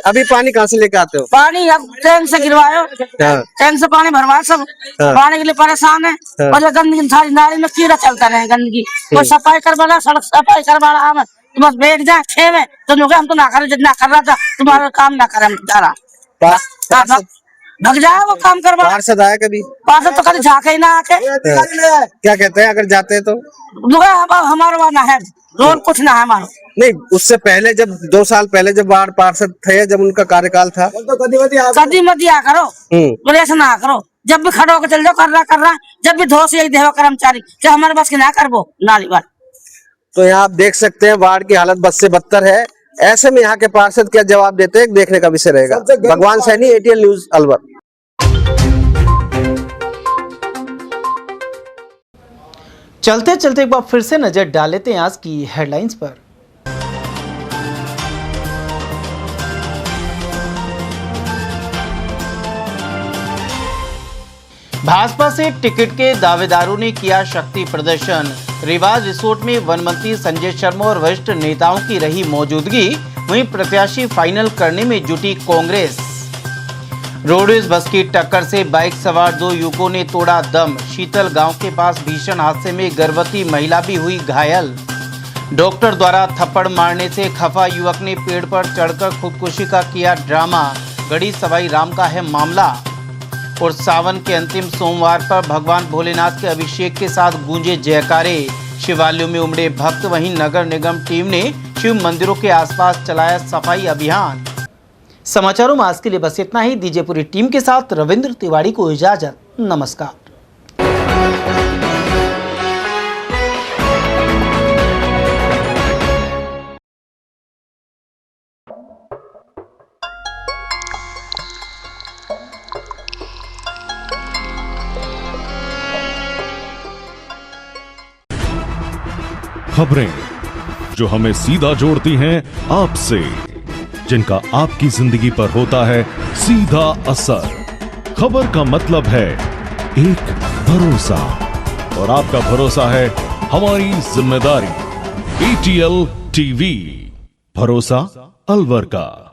अभी पानी कहाँ से लेके आते हो? पानी अब टैंक से गिरवायो, टैंक से पानी भरवाए, सब पानी के लिए परेशान है। और गंदगी सारी नाली में कीड़ा चलता रहे, गंदगी कोई सफाई करवाना, सड़क सफाई करवाना, हम तुम बस बैठ जाए 6 में तो लोग हम तो ना करे, जितना कर रहा था तुम्हारा काम ना करे, भग जाए वो काम करवा। पार्षद आया कभी? पार्षद तो कभी झाके ही ना आके। क्या कहते हैं अगर जाते हैं तो? हमारा वहाँ ना है, रोड कुछ ना है हमारा। नहीं, उससे पहले जब 2 साल पहले जब वार्ड पार्षद थे, जब उनका कार्यकाल था, कभी मत दिया करो, बोले ऐसा ना करो। जब भी खड़ो होकर चल जाओ, कर रहा जब भी धोस यही देहो कर्मचारी, जब हमारे बस की ना कर वो नाली वाल। तो यहाँ आप देख सकते हैं वार्ड की हालत बद से बदतर है। ऐसे में यहाँ के पार्षद क्या जवाब देते हैं, देखने का विषय रहेगा। भगवान सैनी, ATL न्यूज, अलवर। चलते चलते एक बार फिर से नजर डाल लेते हैं आज की हेडलाइंस पर। भाजपा से टिकट के दावेदारों ने किया शक्ति प्रदर्शन। रिवाज रिसोर्ट में वन मंत्री संजय शर्मा और वरिष्ठ नेताओं की रही मौजूदगी। वहीं प्रत्याशी फाइनल करने में जुटी कांग्रेस। रोडवेज बस की टक्कर से बाइक सवार 2 युवकों ने तोड़ा दम। शीतल गांव के पास भीषण हादसे में गर्भवती महिला भी हुई घायल। डॉक्टर द्वारा थप्पड़ मारने से खफा युवक ने पेड़ पर चढ़कर खुदकुशी का किया ड्रामा। गढ़ी सवाई राम का है मामला। और सावन के अंतिम सोमवार पर भगवान भोलेनाथ के अभिषेक के साथ गूंजे जयकारे। शिवालयों में उमड़े भक्त। वहीं नगर निगम टीम ने शिव मंदिरों के आसपास चलाया सफाई अभियान। समाचारों में आज के लिए बस इतना ही। दीजिए पूरी टीम के साथ रविंद्र तिवारी को इजाजत। नमस्कार। खबरें जो हमें सीधा जोड़ती हैं आपसे, जिनका आपकी जिंदगी पर होता है सीधा असर। खबर का मतलब है एक भरोसा, और आपका भरोसा है हमारी जिम्मेदारी। ATL TV, भरोसा अलवर का।